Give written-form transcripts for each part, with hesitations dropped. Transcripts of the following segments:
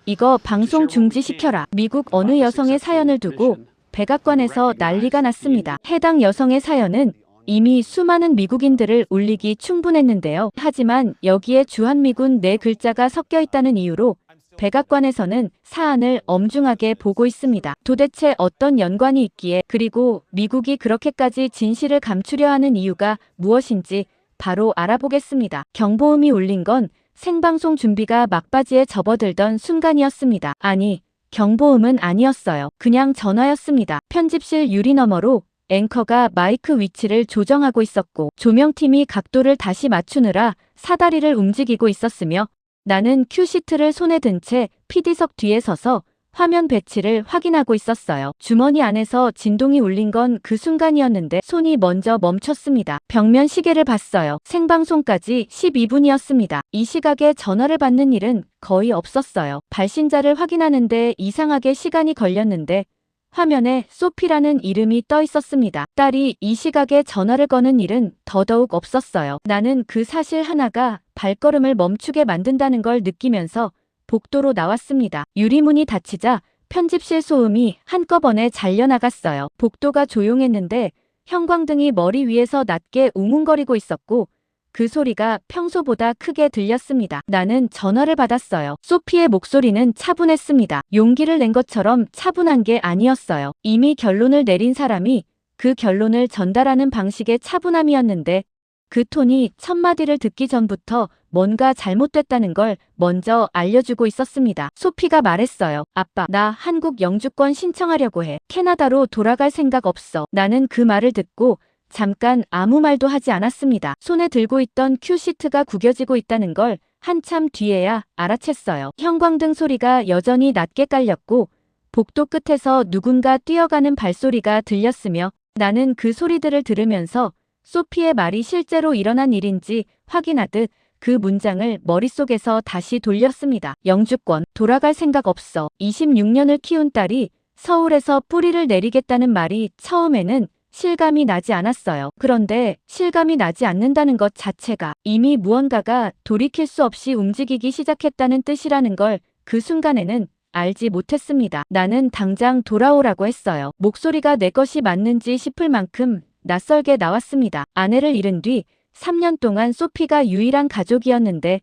이거 방송 중지시켜라. 미국 어느 여성의 사연을 두고 백악관에서 난리가 났습니다. 해당 여성의 사연은 이미 수많은 미국인들을 울리기 충분했는데요. 하지만 여기에 주한미군 네 글자가 섞여 있다는 이유로 백악관에서는 사안을 엄중하게 보고 있습니다. 도대체 어떤 연관이 있기에, 그리고 미국이 그렇게까지 진실을 감추려 하는 이유가 무엇인지 바로 알아보겠습니다. 경보음이 울린 건 생방송 준비가 막바지에 접어들던 순간이었습니다. 아니, 경보음은 아니었어요. 그냥 전화였습니다. 편집실 유리 너머로 앵커가 마이크 위치를 조정하고 있었고, 조명팀이 각도를 다시 맞추느라 사다리를 움직이고 있었으며, 나는 큐시트를 손에 든 채 PD석 뒤에 서서 화면 배치를 확인하고 있었어요. 주머니 안에서 진동이 울린 건 그 순간이었는데 손이 먼저 멈췄습니다. 벽면 시계를 봤어요. 생방송까지 12분이었습니다. 이 시각에 전화를 받는 일은 거의 없었어요. 발신자를 확인하는데 이상하게 시간이 걸렸는데 화면에 소피라는 이름이 떠 있었습니다. 딸이 이 시각에 전화를 거는 일은 더더욱 없었어요. 나는 그 사실 하나가 발걸음을 멈추게 만든다는 걸 느끼면서 복도로 나왔습니다. 유리문이 닫히자 편집실 소음이 한꺼번에 잘려나갔어요. 복도가 조용했는데 형광등이 머리 위에서 낮게 웅웅거리고 있었고 그 소리가 평소보다 크게 들렸습니다. 나는 전화를 받았어요. 소피의 목소리는 차분했습니다. 용기를 낸 것처럼 차분한 게 아니었어요. 이미 결론을 내린 사람이 그 결론을 전달하는 방식의 차분함이었는데 그 톤이 첫 마디를 듣기 전부터 뭔가 잘못됐다는 걸 먼저 알려주고 있었습니다. 소피가 말했어요. 아빠, 나 한국 영주권 신청하려고 해. 캐나다로 돌아갈 생각 없어. 나는 그 말을 듣고 잠깐 아무 말도 하지 않았습니다. 손에 들고 있던 큐시트가 구겨지고 있다는 걸 한참 뒤에야 알아챘어요. 형광등 소리가 여전히 낮게 깔렸고 복도 끝에서 누군가 뛰어가는 발소리가 들렸으며 나는 그 소리들을 들으면서 소피의 말이 실제로 일어난 일인지 확인하듯 그 문장을 머릿속에서 다시 돌렸습니다. 영주권, 돌아갈 생각 없어. 26년을 키운 딸이 서울에서 뿌리를 내리겠다는 말이 처음에는 실감이 나지 않았어요. 그런데 실감이 나지 않는다는 것 자체가 이미 무언가가 돌이킬 수 없이 움직이기 시작했다는 뜻이라는 걸 그 순간에는 알지 못했습니다. 나는 당장 돌아오라고 했어요. 목소리가 내 것이 맞는지 싶을 만큼 낯설게 나왔습니다. 아내를 잃은 뒤 3년 동안 소피가 유일한 가족이었는데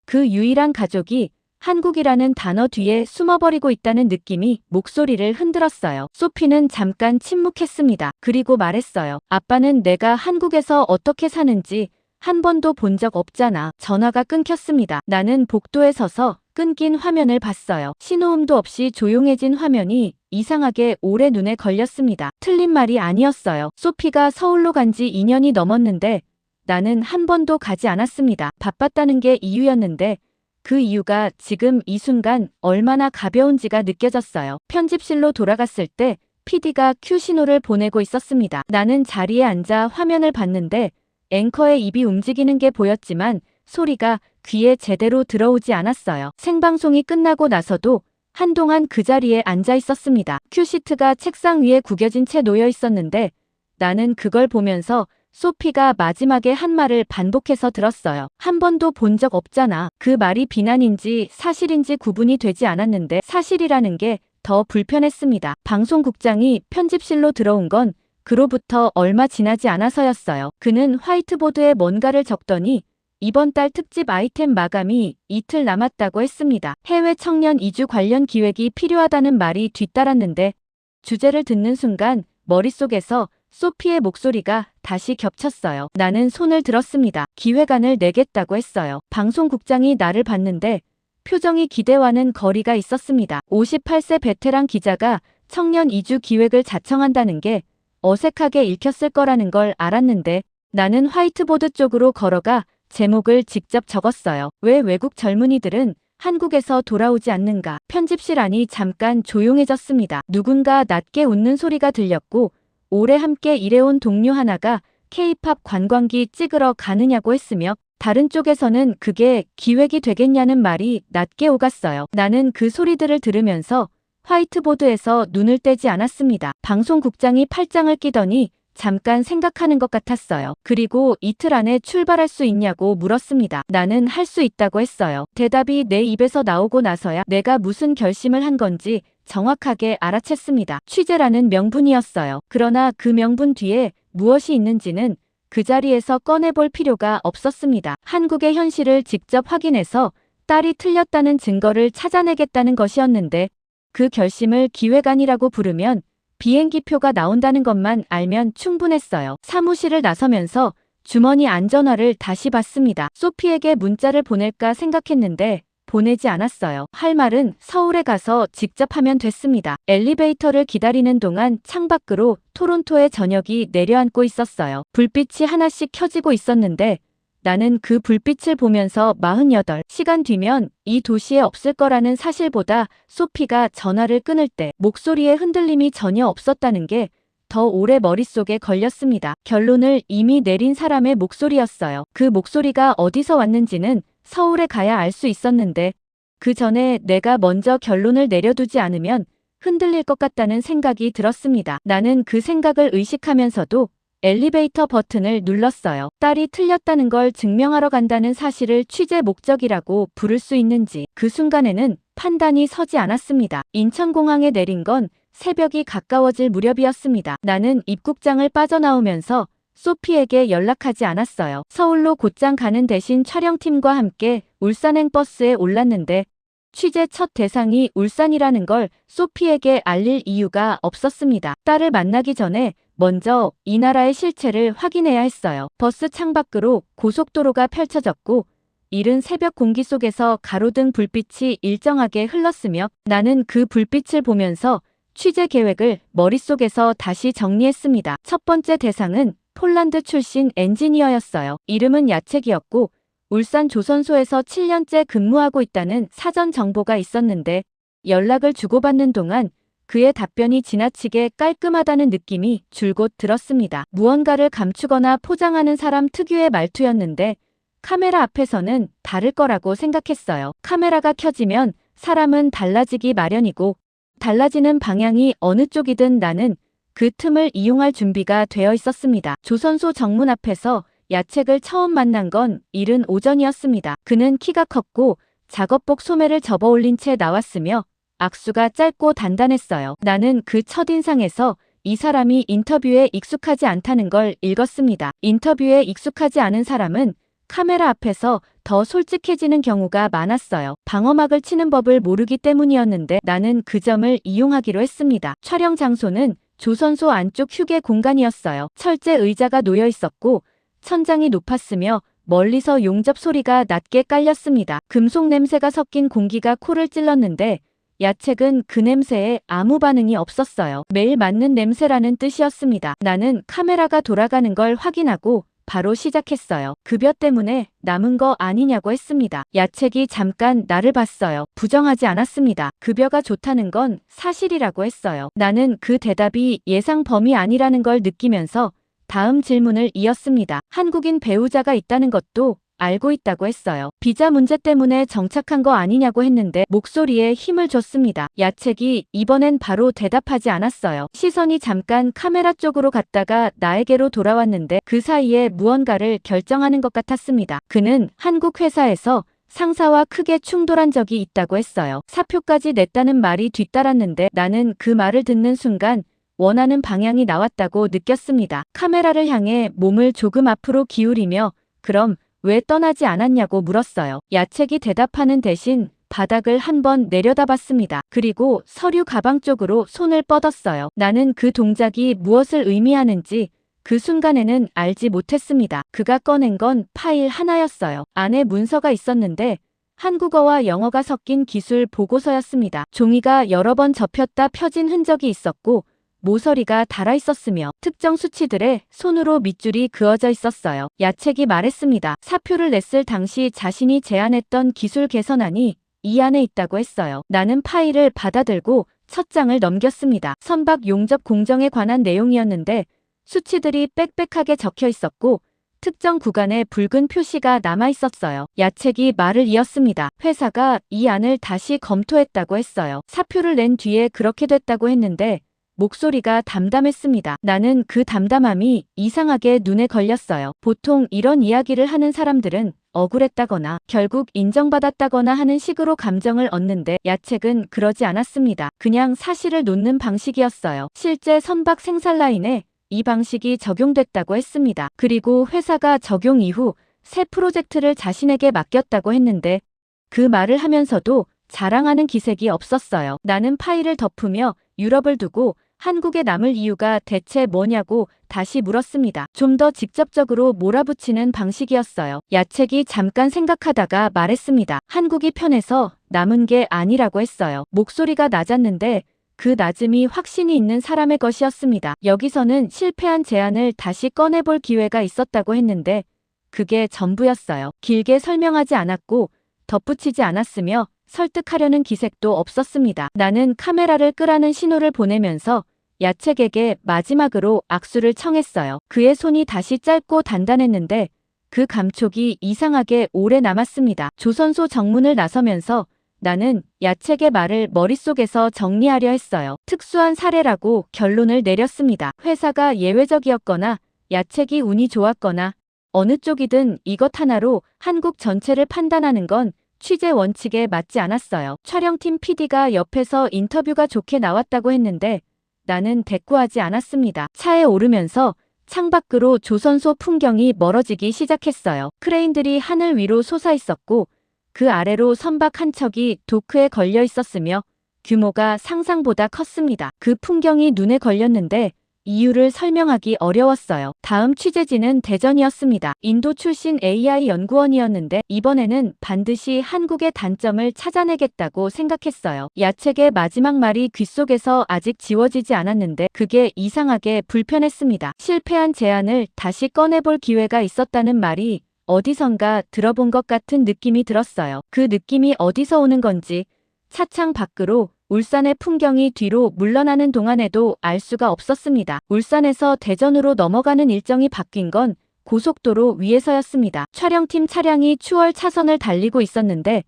그 유일한 가족이 한국이라는 단어 뒤에 숨어버리고 있다는 느낌이 목소리를 흔들었어요. 소피는 잠깐 침묵했습니다. 그리고 말했어요. 아빠는 내가 한국에서 어떻게 사는지 한 번도 본 적 없잖아. 전화가 끊겼습니다. 나는 복도에 서서 끊긴 화면을 봤어요. 신호음도 없이 조용해진 화면이 이상하게 오래 눈에 걸렸습니다. 틀린 말이 아니었어요. 소피가 서울로 간 지 2년이 넘었는데 나는 한 번도 가지 않았습니다. 바빴다는 게 이유였는데 그 이유가 지금 이 순간 얼마나 가벼운지가 느껴졌어요. 편집실로 돌아갔을 때 PD가 큐 신호를 보내고 있었습니다. 나는 자리에 앉아 화면을 봤는데 앵커의 입이 움직이는 게 보였지만 소리가 귀에 제대로 들어오지 않았어요. 생방송이 끝나고 나서도 한동안 그 자리에 앉아 있었습니다. 큐시트가 책상 위에 구겨진 채 놓여 있었는데 나는 그걸 보면서 소피가 마지막에 한 말을 반복해서 들었어요. 한 번도 본 적 없잖아. 그 말이 비난인지 사실인지 구분이 되지 않았는데 사실이라는 게 더 불편했습니다. 방송국장이 편집실로 들어온 건 그로부터 얼마 지나지 않아서였어요. 그는 화이트보드에 뭔가를 적더니 이번 달 특집 아이템 마감이 이틀 남았다고 했습니다. 해외 청년 이주 관련 기획이 필요하다는 말이 뒤따랐는데 주제를 듣는 순간 머릿속에서 소피의 목소리가 다시 겹쳤어요. 나는 손을 들었습니다. 기획안을 내겠다고 했어요. 방송국장이 나를 봤는데 표정이 기대와는 거리가 있었습니다. 58세 베테랑 기자가 청년 이주 기획을 자청한다는 게 어색하게 읽혔을 거라는 걸 알았는데 나는 화이트보드 쪽으로 걸어가 제목을 직접 적었어요. 왜 외국 젊은이들은 한국에서 돌아오지 않는가? 편집실 안이 잠깐 조용해졌습니다. 누군가 낮게 웃는 소리가 들렸고 오래 함께 일해온 동료 하나가 K-팝 관광기 찍으러 가느냐고 했으며 다른 쪽에서는 그게 기획이 되겠냐는 말이 낮게 오갔어요. 나는 그 소리들을 들으면서 화이트보드에서 눈을 떼지 않았습니다. 방송국장이 팔짱을 끼더니 잠깐 생각하는 것 같았어요. 그리고 이틀 안에 출발할 수 있냐고 물었습니다. 나는 할 수 있다고 했어요. 대답이 내 입에서 나오고 나서야 내가 무슨 결심을 한 건지 정확하게 알아챘습니다. 취재라는 명분이었어요. 그러나 그 명분 뒤에 무엇이 있는지는 그 자리에서 꺼내볼 필요가 없었습니다. 한국의 현실을 직접 확인해서 딸이 틀렸다는 증거를 찾아내겠다는 것이었는데 그 결심을 기획안이라고 부르면 비행기표가 나온다는 것만 알면 충분했어요. 사무실을 나서면서 주머니 안전화를 다시 봤습니다. 소피에게 문자를 보낼까 생각했는데 보내지 않았어요. 할 말은 서울에 가서 직접 하면 됐습니다. 엘리베이터를 기다리는 동안 창밖으로 토론토의 저녁이 내려앉고 있었어요. 불빛이 하나씩 켜지고 있었는데 나는 그 불빛을 보면서 48시간 뒤면 이 도시에 없을 거라는 사실보다 소피가 전화를 끊을 때 목소리에 흔들림이 전혀 없었다는 게 더 오래 머릿속에 걸렸습니다. 결론을 이미 내린 사람의 목소리였어요. 그 목소리가 어디서 왔는지는 서울에 가야 알 수 있었는데 그 전에 내가 먼저 결론을 내려두지 않으면 흔들릴 것 같다는 생각이 들었습니다. 나는 그 생각을 의식하면서도 엘리베이터 버튼을 눌렀어요. 딸이 틀렸다는 걸 증명하러 간다는 사실을 취재 목적이라고 부를 수 있는지 그 순간에는 판단이 서지 않았습니다. 인천공항에 내린 건 새벽이 가까워질 무렵이었습니다. 나는 입국장을 빠져나오면서 소피에게 연락하지 않았어요. 서울로 곧장 가는 대신 촬영팀과 함께 울산행 버스에 올랐는데 취재 첫 대상이 울산이라는 걸 소피에게 알릴 이유가 없었습니다. 딸을 만나기 전에 먼저 이 나라의 실체를 확인해야 했어요. 버스 창밖으로 고속도로가 펼쳐졌고 이른 새벽 공기 속에서 가로등 불빛이 일정하게 흘렀으며 나는 그 불빛을 보면서 취재 계획을 머릿속에서 다시 정리했습니다. 첫 번째 대상은 폴란드 출신 엔지니어였어요. 이름은 야책이었고 울산 조선소에서 7년째 근무하고 있다는 사전 정보가 있었는데 연락을 주고받는 동안 그의 답변이 지나치게 깔끔하다는 느낌이 줄곧 들었습니다. 무언가를 감추거나 포장하는 사람 특유의 말투였는데 카메라 앞에서는 다를 거라고 생각했어요. 카메라가 켜지면 사람은 달라지기 마련이고 달라지는 방향이 어느 쪽이든 나는 그 틈을 이용할 준비가 되어 있었습니다. 조선소 정문 앞에서 야책을 처음 만난 건 이른 오전이었습니다. 그는 키가 컸고 작업복 소매를 접어올린 채 나왔으며 악수가 짧고 단단했어요. 나는 그 첫인상에서 이 사람이 인터뷰에 익숙하지 않다는 걸 읽었습니다. 인터뷰에 익숙하지 않은 사람은 카메라 앞에서 더 솔직해지는 경우가 많았어요. 방어막을 치는 법을 모르기 때문이었는데 나는 그 점을 이용하기로 했습니다. 촬영 장소는 조선소 안쪽 휴게 공간이었어요. 철제 의자가 놓여 있었고 천장이 높았으며 멀리서 용접 소리가 낮게 깔렸습니다. 금속 냄새가 섞인 공기가 코를 찔렀는데 야책은 그 냄새에 아무 반응이 없었어요. 매일 맡는 냄새라는 뜻이었습니다. 나는 카메라가 돌아가는 걸 확인하고 바로 시작했어요. 급여 때문에 남은 거 아니냐고 했습니다. 야책이 잠깐 나를 봤어요. 부정하지 않았습니다. 급여가 좋다는 건 사실이라고 했어요. 나는 그 대답이 예상 범위 아니라는 걸 느끼면서 다음 질문을 이었습니다. 한국인 배우자가 있다는 것도 알고 있다고 했어요. 비자 문제 때문에 정착한 거 아니냐고 했는데 목소리에 힘을 줬습니다. 야책이 이번엔 바로 대답하지 않았어요. 시선이 잠깐 카메라 쪽으로 갔다가 나에게로 돌아왔는데 그 사이에 무언가를 결정하는 것 같았습니다. 그는 한국 회사에서 상사와 크게 충돌한 적이 있다고 했어요. 사표까지 냈다는 말이 뒤따랐는데 나는 그 말을 듣는 순간 원하는 방향이 나왔다고 느꼈습니다. 카메라를 향해 몸을 조금 앞으로 기울이며 그럼 왜 떠나지 않았냐고 물었어요. 야책이 대답하는 대신 바닥을 한번 내려다봤습니다. 그리고 서류 가방 쪽으로 손을 뻗었어요. 나는 그 동작이 무엇을 의미하는지 그 순간에는 알지 못했습니다. 그가 꺼낸 건 파일 하나였어요. 안에 문서가 있었는데 한국어와 영어가 섞인 기술 보고서였습니다. 종이가 여러 번 접혔다 펴진 흔적이 있었고 모서리가 달아 있었으며 특정 수치들에 손으로 밑줄이 그어져 있었어요. 야책이 말했습니다. 사표를 냈을 당시 자신이 제안했던 기술 개선안이 이 안에 있다고 했어요. 나는 파일을 받아들고 첫 장을 넘겼습니다. 선박 용접 공정에 관한 내용이었는데 수치들이 빽빽하게 적혀 있었고 특정 구간에 붉은 표시가 남아 있었어요. 야책이 말을 이었습니다. 회사가 이 안을 다시 검토했다고 했어요. 사표를 낸 뒤에 그렇게 됐다고 했는데 목소리가 담담했습니다. 나는 그 담담함이 이상하게 눈에 걸렸어요. 보통 이런 이야기를 하는 사람들은 억울했다거나 결국 인정받았다거나 하는 식으로 감정을 얻는데 야책은 그러지 않았습니다. 그냥 사실을 놓는 방식이었어요. 실제 선박 생산 라인에 이 방식이 적용됐다고 했습니다. 그리고 회사가 적용 이후 새 프로젝트를 자신에게 맡겼다고 했는데 그 말을 하면서도 자랑하는 기색이 없었어요. 나는 파일을 덮으며 유럽을 두고 한국에 남을 이유가 대체 뭐냐고 다시 물었습니다. 좀 더 직접적으로 몰아붙이는 방식이었어요. 야책이 잠깐 생각하다가 말했습니다. 한국이 편해서 남은 게 아니라고 했어요. 목소리가 낮았는데 그 낮음이 확신이 있는 사람의 것이었습니다. 여기서는 실패한 제안을 다시 꺼내볼 기회가 있었다고 했는데 그게 전부였어요. 길게 설명하지 않았고 덧붙이지 않았으며 설득하려는 기색도 없었습니다. 나는 카메라를 끄라는 신호를 보내면서 야책에게 마지막으로 악수를 청했어요. 그의 손이 다시 짧고 단단했는데 그 감촉이 이상하게 오래 남았습니다. 조선소 정문을 나서면서 나는 야책의 말을 머릿속에서 정리하려 했어요. 특수한 사례라고 결론을 내렸습니다. 회사가 예외적이었거나 야책이 운이 좋았거나 어느 쪽이든 이것 하나로 한국 전체를 판단하는 건 취재 원칙에 맞지 않았어요. 촬영팀 PD가 옆에서 인터뷰가 좋게 나왔다고 했는데 나는 대꾸하지 않았습니다. 차에 오르면서 창밖으로 조선소 풍경이 멀어지기 시작했어요. 크레인들이 하늘 위로 솟아 있었고 그 아래로 선박 한 척이 도크에 걸려 있었으며 규모가 상상보다 컸습니다. 그 풍경이 눈에 걸렸는데 이유를 설명하기 어려웠어요. 다음 취재지는 대전이었습니다. 인도 출신 AI 연구원이었는데 이번에는 반드시 한국의 단점을 찾아내겠다고 생각했어요. 야책의 마지막 말이 귓속에서 아직 지워지지 않았는데 그게 이상하게 불편했습니다. 실패한 제안을 다시 꺼내볼 기회가 있었다는 말이 어디선가 들어본 것 같은 느낌이 들었어요. 그 느낌이 어디서 오는 건지 차창 밖으로 울산의 풍경이 뒤로 물러나는 동안에도 알 수가 없었습니다. 울산에서 대전으로 넘어가는 일정이 바뀐 건 고속도로 위에서였습니다. 촬영팀 차량이 추월 차선을 달리고 있었는데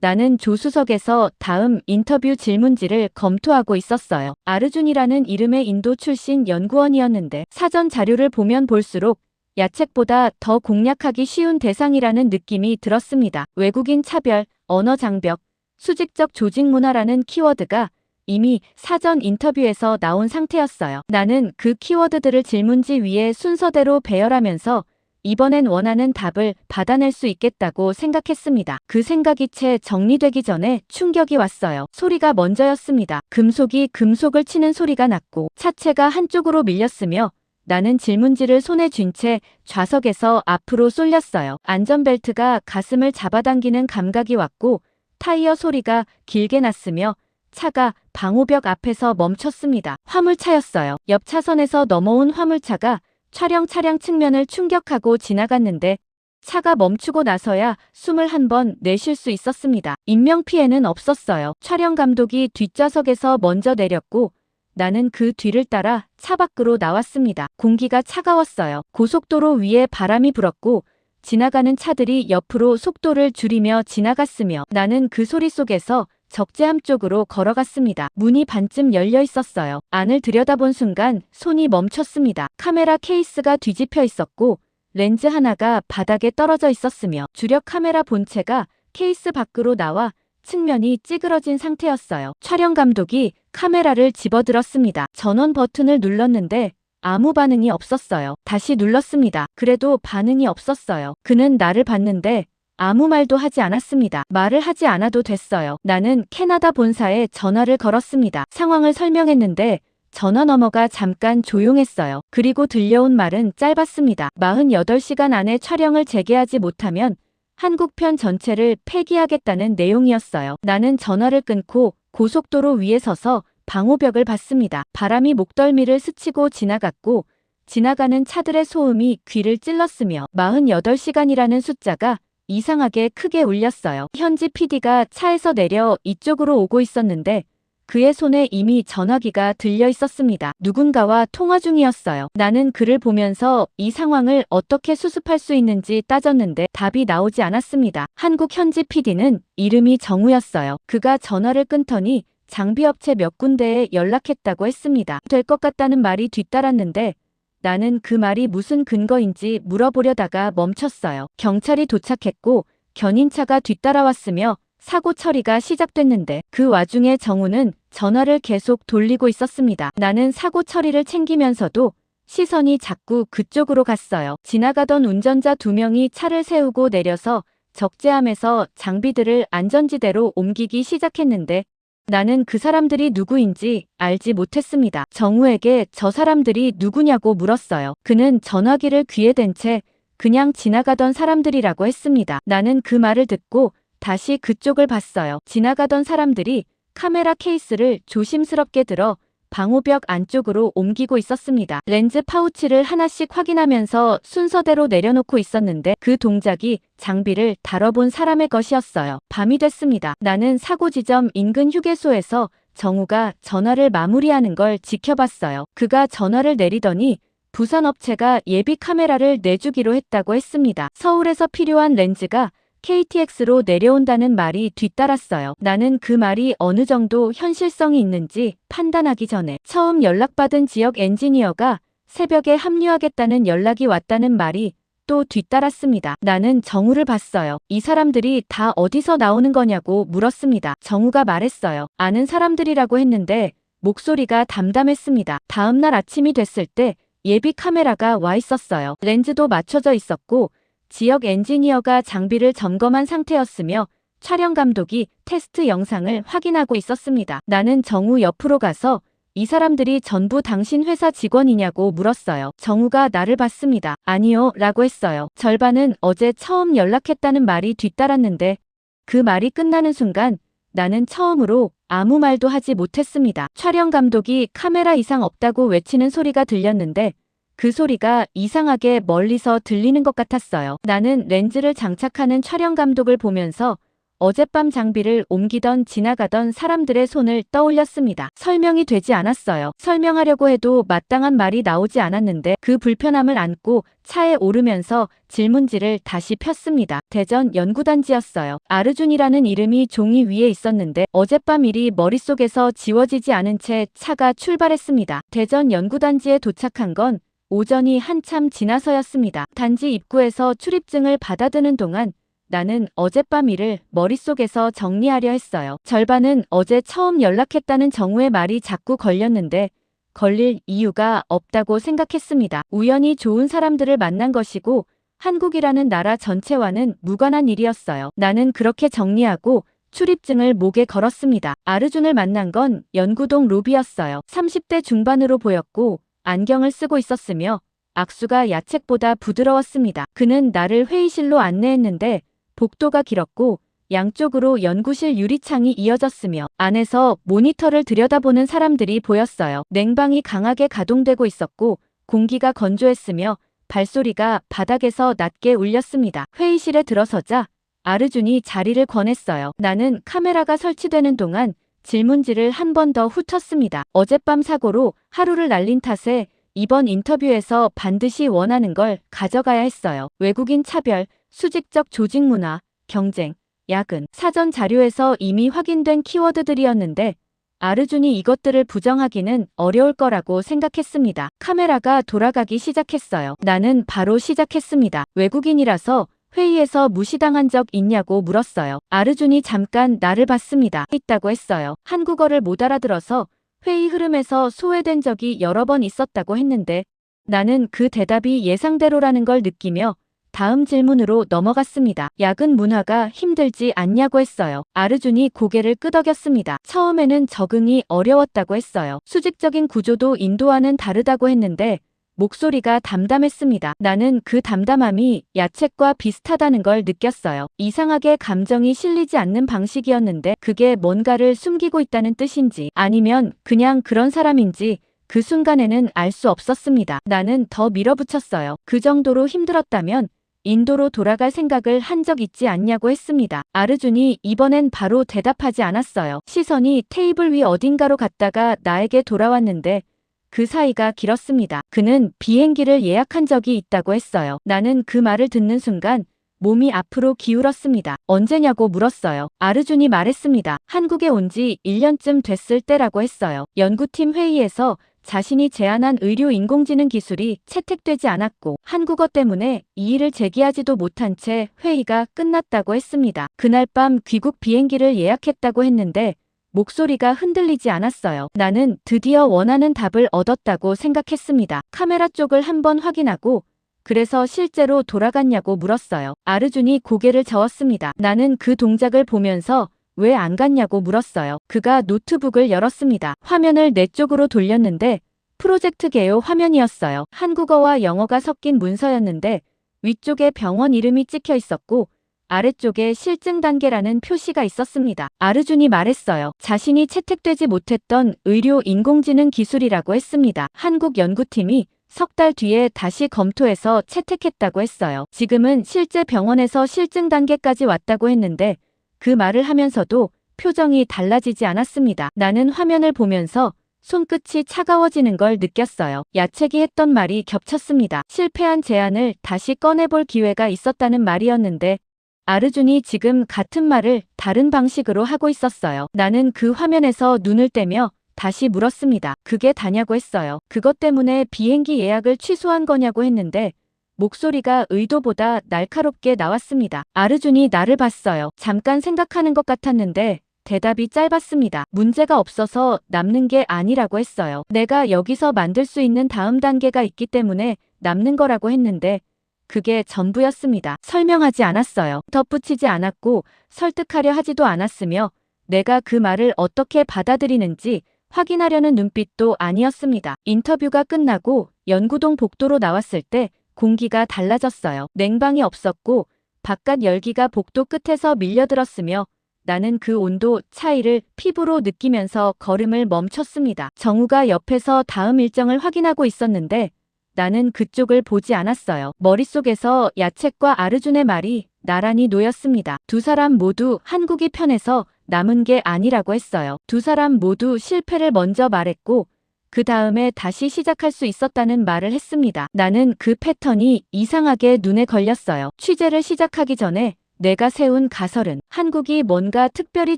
나는 조수석에서 다음 인터뷰 질문지를 검토하고 있었어요. 아르준이라는 이름의 인도 출신 연구원이었는데 사전 자료를 보면 볼수록 야책보다 더 공략하기 쉬운 대상이라는 느낌이 들었습니다. 외국인 차별, 언어 장벽, 수직적 조직 문화라는 키워드가 이미 사전 인터뷰에서 나온 상태였어요. 나는 그 키워드들을 질문지 위에 순서대로 배열하면서 이번엔 원하는 답을 받아낼 수 있겠다고 생각했습니다. 그 생각이 채 정리되기 전에 충격이 왔어요. 소리가 먼저였습니다. 금속이 금속을 치는 소리가 났고 차체가 한쪽으로 밀렸으며 나는 질문지를 손에 쥔 채 좌석에서 앞으로 쏠렸어요. 안전벨트가 가슴을 잡아당기는 감각이 왔고 타이어 소리가 길게 났으며 차가 방호벽 앞에서 멈췄습니다. 화물차였어요. 옆 차선에서 넘어온 화물차가 촬영 차량 측면을 충격하고 지나갔는데 차가 멈추고 나서야 숨을 한 번 내쉴 수 있었습니다. 인명피해는 없었어요. 촬영 감독이 뒷좌석에서 먼저 내렸고 나는 그 뒤를 따라 차 밖으로 나왔습니다. 공기가 차가웠어요. 고속도로 위에 바람이 불었고 지나가는 차들이 옆으로 속도를 줄이며 지나갔으며 나는 그 소리 속에서 적재함 쪽으로 걸어갔습니다. 문이 반쯤 열려 있었어요. 안을 들여다본 순간 손이 멈췄습니다. 카메라 케이스가 뒤집혀 있었고 렌즈 하나가 바닥에 떨어져 있었으며 주력 카메라 본체가 케이스 밖으로 나와 측면이 찌그러진 상태였어요. 촬영 감독이 카메라를 집어들었습니다. 전원 버튼을 눌렀는데 아무 반응이 없었어요. 다시 눌렀습니다. 그래도 반응이 없었어요. 그는 나를 봤는데 아무 말도 하지 않았습니다. 말을 하지 않아도 됐어요. 나는 캐나다 본사에 전화를 걸었습니다. 상황을 설명했는데 전화 너머가 잠깐 조용했어요. 그리고 들려온 말은 짧았습니다. 48시간 안에 촬영을 재개하지 못하면 한국편 전체를 폐기하겠다는 내용이었어요. 나는 전화를 끊고 고속도로 위에 서서 방호벽을 봤습니다. 바람이 목덜미를 스치고 지나갔고 지나가는 차들의 소음이 귀를 찔렀으며 48시간이라는 숫자가 이상하게 크게 울렸어요. 현지 PD가 차에서 내려 이쪽으로 오고 있었는데 그의 손에 이미 전화기가 들려 있었습니다. 누군가와 통화 중이었어요. 나는 그를 보면서 이 상황을 어떻게 수습할 수 있는지 따졌는데 답이 나오지 않았습니다. 한국 현지 PD는 이름이 정우였어요. 그가 전화를 끊더니 장비업체 몇 군데에 연락했다고 했습니다. 될 것 같다는 말이 뒤따랐는데 나는 그 말이 무슨 근거인지 물어보려다가 멈췄어요. 경찰이 도착했고 견인차가 뒤따라왔으며 사고 처리가 시작됐는데 그 와중에 정우는 전화를 계속 돌리고 있었습니다. 나는 사고 처리를 챙기면서도 시선이 자꾸 그쪽으로 갔어요. 지나가던 운전자 2명이 차를 세우고 내려서 적재함에서 장비들을 안전지대로 옮기기 시작했는데 나는 그 사람들이 누구인지 알지 못했습니다. 정우에게 저 사람들이 누구냐고 물었어요. 그는 전화기를 귀에 댄 채 그냥 지나가던 사람들이라고 했습니다. 나는 그 말을 듣고 다시 그쪽을 봤어요. 지나가던 사람들이 카메라 케이스를 조심스럽게 들어 방호벽 안쪽으로 옮기고 있었습니다. 렌즈 파우치를 하나씩 확인하면서 순서대로 내려놓고 있었는데 그 동작이 장비를 다뤄본 사람의 것이었어요. 밤이 됐습니다. 나는 사고 지점 인근 휴게소에서 정우가 전화를 마무리하는 걸 지켜봤어요. 그가 전화를 내리더니 부산 업체가 예비 카메라를 내주기로 했다고 했습니다. 서울에서 필요한 렌즈가 KTX로 내려온다는 말이 뒤따랐어요. 나는 그 말이 어느 정도 현실성이 있는지 판단하기 전에 처음 연락받은 지역 엔지니어가 새벽에 합류하겠다는 연락이 왔다는 말이 또 뒤따랐습니다. 나는 정우를 봤어요. 이 사람들이 다 어디서 나오는 거냐고 물었습니다. 정우가 말했어요. 아는 사람들이라고 했는데 목소리가 담담했습니다. 다음 날 아침이 됐을 때 예비 카메라가 와 있었어요. 렌즈도 맞춰져 있었고 지역 엔지니어가 장비를 점검한 상태였으며 촬영 감독이 테스트 영상을 확인하고 있었습니다. 나는 정우 옆으로 가서 이 사람들이 전부 당신 회사 직원이냐고 물었어요. 정우가 나를 봤습니다. 아니요 라고 했어요. 절반은 어제 처음 연락했다는 말이 뒤따랐는데 그 말이 끝나는 순간 나는 처음으로 아무 말도 하지 못했습니다. 촬영 감독이 카메라 이상 없다고 외치는 소리가 들렸는데 그 소리가 이상하게 멀리서 들리는 것 같았어요. 나는 렌즈를 장착하는 촬영 감독을 보면서 어젯밤 장비를 옮기던 지나가던 사람들의 손을 떠올렸습니다. 설명이 되지 않았어요. 설명하려고 해도 마땅한 말이 나오지 않았는데 그 불편함을 안고 차에 오르면서 질문지를 다시 폈습니다. 대전 연구단지였어요. 아르준이라는 이름이 종이 위에 있었는데 어젯밤 일이 머릿속에서 지워지지 않은 채 차가 출발했습니다. 대전 연구단지에 도착한 건 오전이 한참 지나서였습니다. 단지 입구에서 출입증을 받아드는 동안 나는 어젯밤 일을 머릿속에서 정리하려 했어요. 절반은 어제 처음 연락했다는 정우의 말이 자꾸 걸렸는데 걸릴 이유가 없다고 생각했습니다. 우연히 좋은 사람들을 만난 것이고 한국이라는 나라 전체와는 무관한 일이었어요. 나는 그렇게 정리하고 출입증을 목에 걸었습니다. 아르준을 만난 건 연구동 로비였어요. 30대 중반으로 보였고 안경을 쓰고 있었으며 악수가 야책보다 부드러웠습니다. 그는 나를 회의실로 안내했는데 복도가 길었고 양쪽으로 연구실 유리창이 이어졌으며 안에서 모니터를 들여다보는 사람들이 보였어요. 냉방이 강하게 가동되고 있었고 공기가 건조했으며 발소리가 바닥에서 낮게 울렸습니다. 회의실에 들어서자 아르준이 자리를 권했어요. 나는 카메라가 설치되는 동안 질문지를 한 번 더 훑었습니다. 어젯밤 사고로 하루를 날린 탓에 이번 인터뷰에서 반드시 원하는 걸 가져가야 했어요. 외국인 차별, 수직적 조직 문화, 경쟁, 야근. 사전 자료에서 이미 확인된 키워드들이었는데 아르준이 이것들을 부정하기는 어려울 거라고 생각했습니다. 카메라가 돌아가기 시작했어요. 나는 바로 시작했습니다. 외국인이라서 회의에서 무시당한 적 있냐고 물었어요. 아르준이 잠깐 나를 봤습니다. 있다고 했어요. 한국어를 못 알아들어서 회의 흐름에서 소외된 적이 여러 번 있었다고 했는데 나는 그 대답이 예상대로라는 걸 느끼며 다음 질문으로 넘어갔습니다. 야근 문화가 힘들지 않냐고 했어요. 아르준이 고개를 끄덕였습니다. 처음에는 적응이 어려웠다고 했어요. 수직적인 구조도 인도와는 다르다고 했는데 목소리가 담담했습니다. 나는 그 담담함이 야책과 비슷하다는 걸 느꼈어요. 이상하게 감정이 실리지 않는 방식이었는데 그게 뭔가를 숨기고 있다는 뜻인지 아니면 그냥 그런 사람인지 그 순간에는 알 수 없었습니다. 나는 더 밀어붙였어요. 그 정도로 힘들었다면 인도로 돌아갈 생각을 한 적 있지 않냐고 했습니다. 아르준이 이번엔 바로 대답하지 않았어요. 시선이 테이블 위 어딘가로 갔다가 나에게 돌아왔는데 그 사이가 길었습니다. 그는 비행기를 예약한 적이 있다고 했어요. 나는 그 말을 듣는 순간 몸이 앞으로 기울었습니다. 언제냐고 물었어요. 아르준이 말했습니다. 한국에 온 지 1년쯤 됐을 때라고 했어요. 연구팀 회의에서 자신이 제안한 의료 인공지능 기술이 채택되지 않았고 한국어 때문에 이의를 제기하지도 못한 채 회의가 끝났다고 했습니다. 그날 밤 귀국 비행기를 예약했다고 했는데 목소리가 흔들리지 않았어요. 나는 드디어 원하는 답을 얻었다고 생각했습니다. 카메라 쪽을 한번 확인하고 그래서 실제로 돌아갔냐고 물었어요. 아르준이 고개를 저었습니다. 나는 그 동작을 보면서 왜 안 갔냐고 물었어요. 그가 노트북을 열었습니다. 화면을 내 쪽으로 돌렸는데 프로젝트 개요 화면이었어요. 한국어와 영어가 섞인 문서였는데 위쪽에 병원 이름이 찍혀 있었고 아래쪽에 실증 단계라는 표시가 있었습니다. 아르준이 말했어요. 자신이 채택되지 못했던 의료 인공지능 기술이라고 했습니다. 한국 연구팀이 석 달 뒤에 다시 검토해서 채택했다고 했어요. 지금은 실제 병원에서 실증 단계까지 왔다고 했는데 그 말을 하면서도 표정이 달라지지 않았습니다. 나는 화면을 보면서 손끝이 차가워지는 걸 느꼈어요. 야채기 했던 말이 겹쳤습니다. 실패한 제안을 다시 꺼내볼 기회가 있었다는 말이었는데 아르준이 지금 같은 말을 다른 방식으로 하고 있었어요. 나는 그 화면에서 눈을 떼며 다시 물었습니다. 그게 다냐고 했어요. 그것 때문에 비행기 예약을 취소한 거냐고 했는데 목소리가 의도보다 날카롭게 나왔습니다. 아르준이 나를 봤어요. 잠깐 생각하는 것 같았는데 대답이 짧았습니다. 문제가 없어서 남는 게 아니라고 했어요. 내가 여기서 만들 수 있는 다음 단계가 있기 때문에 남는 거라고 했는데 그게 전부였습니다. 설명하지 않았어요. 덧붙이지 않았고 설득하려 하지도 않았으며 내가 그 말을 어떻게 받아들이는지 확인하려는 눈빛도 아니었습니다. 인터뷰가 끝나고 연구동 복도로 나왔을 때 공기가 달라졌어요. 냉방이 없었고 바깥 열기가 복도 끝에서 밀려들었으며 나는 그 온도 차이를 피부로 느끼면서 걸음을 멈췄습니다. 정우가 옆에서 다음 일정을 확인하고 있었는데 나는 그쪽을 보지 않았어요. 머릿속에서 야책과 아르준의 말이 나란히 놓였습니다. 두 사람 모두 한국이 편해서 남은 게 아니라고 했어요. 두 사람 모두 실패를 먼저 말했고 그 다음에 다시 시작할 수 있었다는 말을 했습니다. 나는 그 패턴이 이상하게 눈에 걸렸어요. 취재를 시작하기 전에 내가 세운 가설은 한국이 뭔가 특별히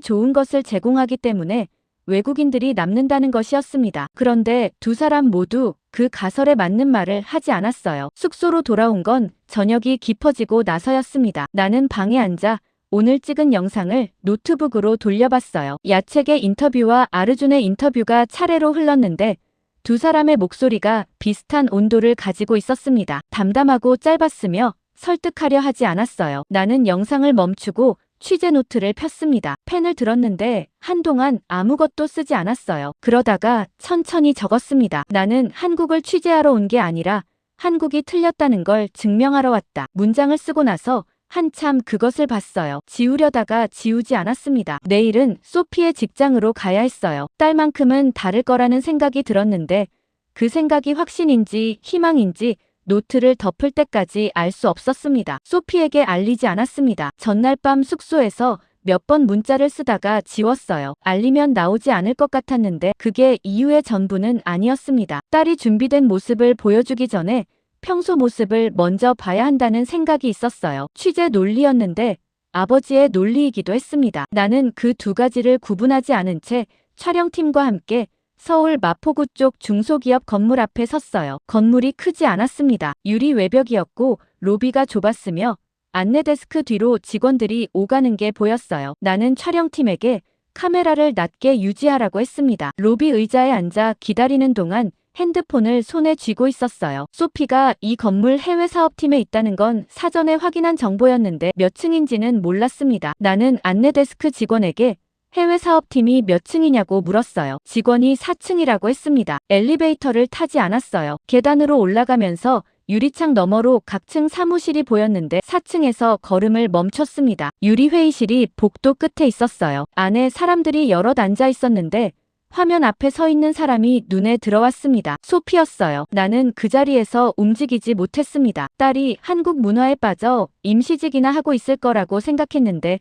좋은 것을 제공하기 때문에 외국인들이 남는다는 것이었습니다. 그런데 두 사람 모두 그 가설에 맞는 말을 하지 않았어요. 숙소로 돌아온 건 저녁이 깊어지고 나서였습니다. 나는 방에 앉아 오늘 찍은 영상을 노트북으로 돌려봤어요. 야책의 인터뷰와 아르준의 인터뷰가 차례로 흘렀는데 두 사람의 목소리가 비슷한 온도를 가지고 있었습니다. 담담하고 짧았으며 설득하려 하지 않았어요. 나는 영상을 멈추고 취재 노트를 폈습니다. 펜을 들었는데 한동안 아무것도 쓰지 않았어요. 그러다가 천천히 적었습니다. 나는 한국을 취재하러 온 게 아니라 한국이 틀렸다는 걸 증명하러 왔다. 문장을 쓰고 나서 한참 그것을 봤어요. 지우려다가 지우지 않았습니다. 내일은 소피의 직장으로 가야 했어요. 딸만큼은 다를 거라는 생각이 들었는데 그 생각이 확신인지 희망인지 노트를 덮을 때까지 알 수 없었습니다. 소피에게 알리지 않았습니다. 전날 밤 숙소에서 몇 번 문자를 쓰다가 지웠어요. 알리면 나오지 않을 것 같았는데 그게 이유의 전부는 아니었습니다. 딸이 준비된 모습을 보여주기 전에 평소 모습을 먼저 봐야 한다는 생각이 있었어요. 취재 논리였는데 아버지의 논리이기도 했습니다. 나는 그 두 가지를 구분하지 않은 채 촬영팀과 함께 서울 마포구 쪽 중소기업 건물 앞에 섰어요. 건물이 크지 않았습니다. 유리 외벽이었고 로비가 좁았으며 안내 데스크 뒤로 직원들이 오가는 게 보였어요. 나는 촬영팀에게 카메라를 낮게 유지하라고 했습니다. 로비 의자에 앉아 기다리는 동안 핸드폰을 손에 쥐고 있었어요. 소피가 이 건물 해외 사업팀에 있다는 건 사전에 확인한 정보였는데 몇 층인지는 몰랐습니다. 나는 안내 데스크 직원에게 해외 사업팀이 몇 층이냐고 물었어요. 직원이 4층이라고 했습니다. 엘리베이터를 타지 않았어요. 계단으로 올라가면서 유리창 너머로 각층 사무실이 보였는데 4층에서 걸음을 멈췄습니다. 유리 회의실이 복도 끝에 있었어요. 안에 사람들이 여럿 앉아 있었는데 화면 앞에 서 있는 사람이 눈에 들어왔습니다. 소피였어요. 나는 그 자리에서 움직이지 못했습니다. 딸이 한국 문화에 빠져 임시직이나 하고 있을 거라고 생각했는데